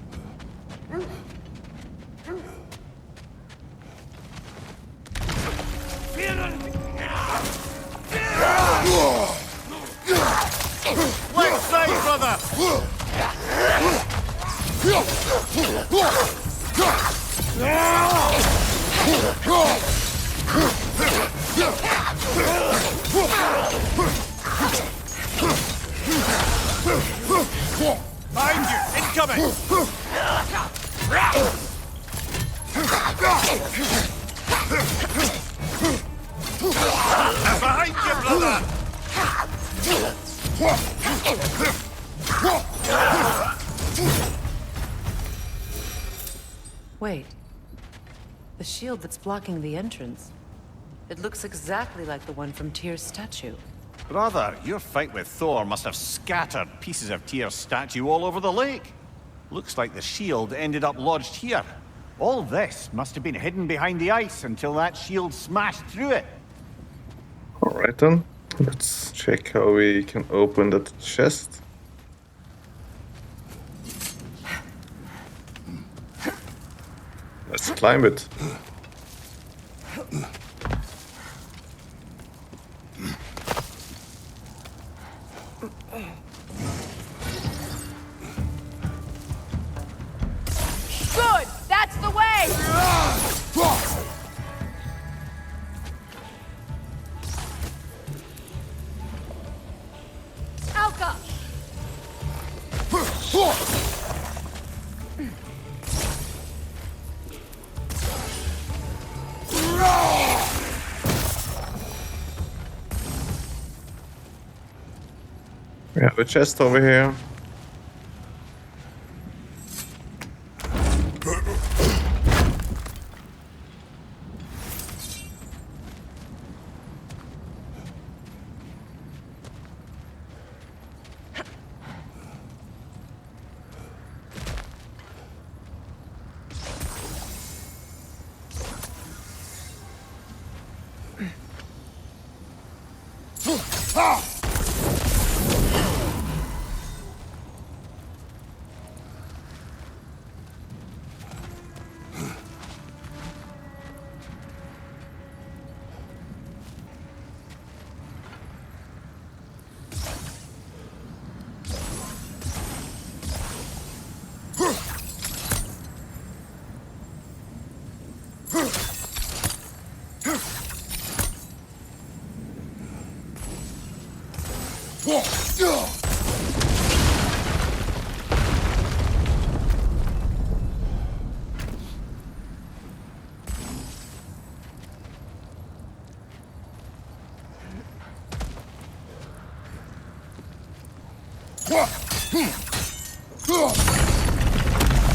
Left side, brother! Behind you! Incoming! Behind you, brother! Wait. The shield that's blocking the entrance. It looks exactly like the one from Tyr's statue. Brother, your fight with Thor must have scattered pieces of Tyr's statue all over the lake. Looks like the shield ended up lodged here. All this must have been hidden behind the ice until that shield smashed through it. Alright then, let's check how we can open that chest. Let's climb it. Good! That's the way! Alka! We have a chest over here.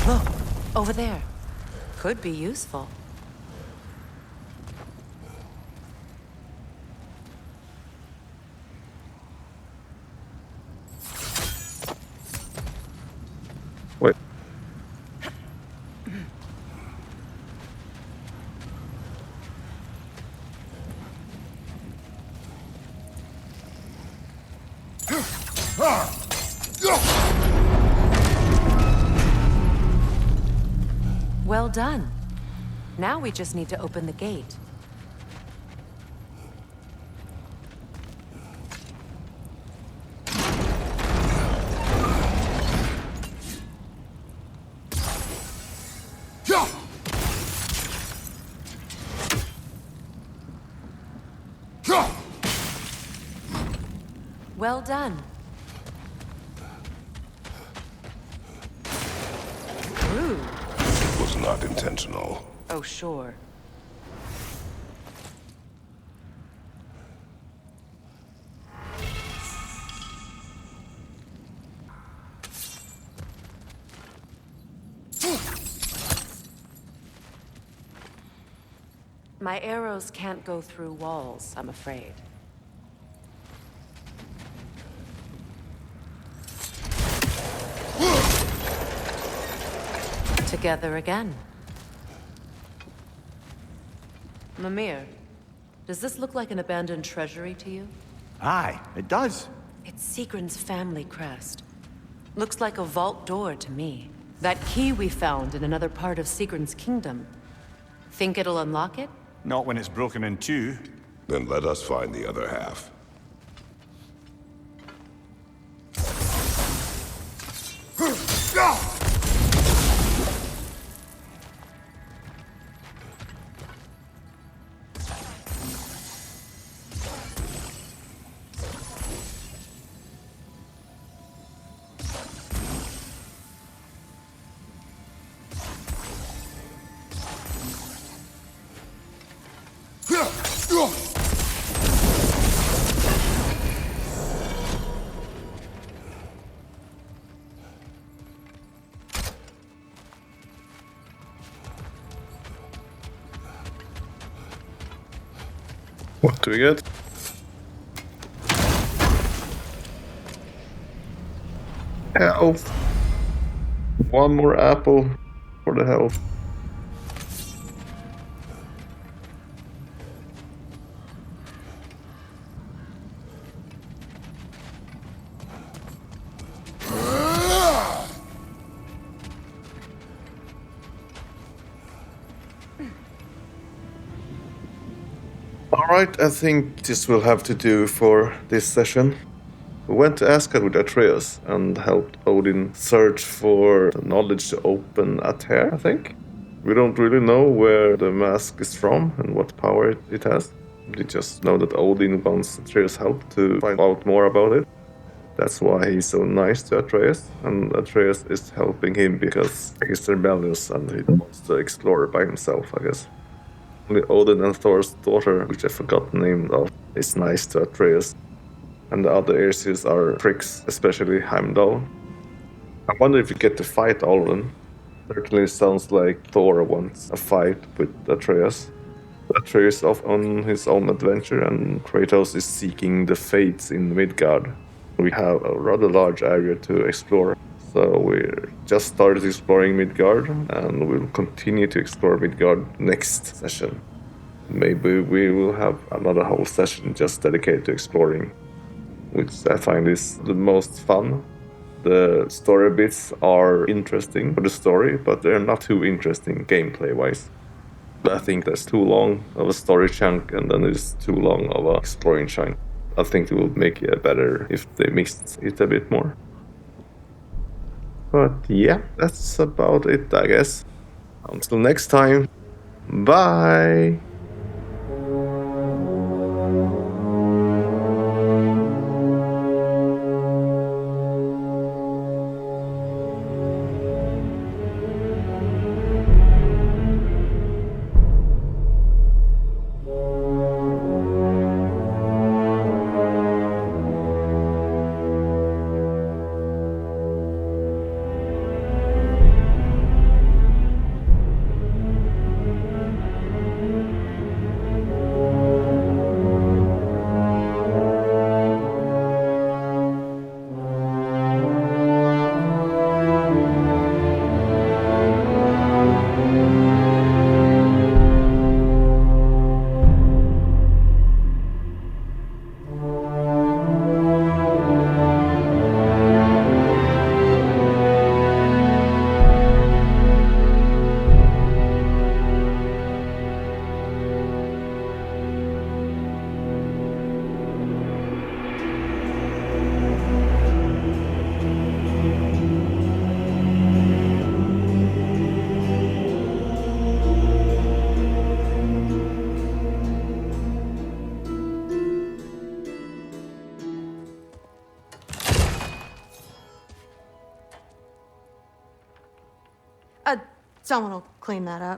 Look, over there. Could be useful. Wait. Well done. Now we just need to open the gate. Well done. Rude. It was not intentional. Oh, sure. My arrows can't go through walls, I'm afraid. Together again. Mimir, does this look like an abandoned treasury to you? Aye, it does. It's Sigrun's family crest. Looks like a vault door to me. That key we found in another part of Sigrun's kingdom. Think it'll unlock it? Not when it's broken in two. Then let us find the other half. What do we get? Health. One more apple for the health. Alright, I think this will have to do for this session. We went to Asgard with Atreus and helped Odin search for the knowledge to open a tear, I think. We don't really know where the mask is from and what power it has. We just know that Odin wants Atreus' help to find out more about it. That's why he's so nice to Atreus, and Atreus is helping him because he's rebellious and he wants to explore by himself, I guess. Only Odin and Thor's daughter, which I forgot the name of, is nice to Atreus. And the other Aesirs are pricks, especially Heimdall. I wonder if you get to fight all of them. Certainly sounds like Thor wants a fight with Atreus. Atreus is off on his own adventure and Kratos is seeking the Fates in Midgard. We have a rather large area to explore. So we just started exploring Midgard and we'll continue to explore Midgard next session. Maybe we will have another whole session just dedicated to exploring, which I find is the most fun. The story bits are interesting for the story, but they're not too interesting gameplay-wise. I think there's too long of a story chunk and then there's too long of a exploring chunk. I think it will make it better if they mixed it a bit more. But yeah, that's about it, I guess. Until next time, bye! Someone will clean that up.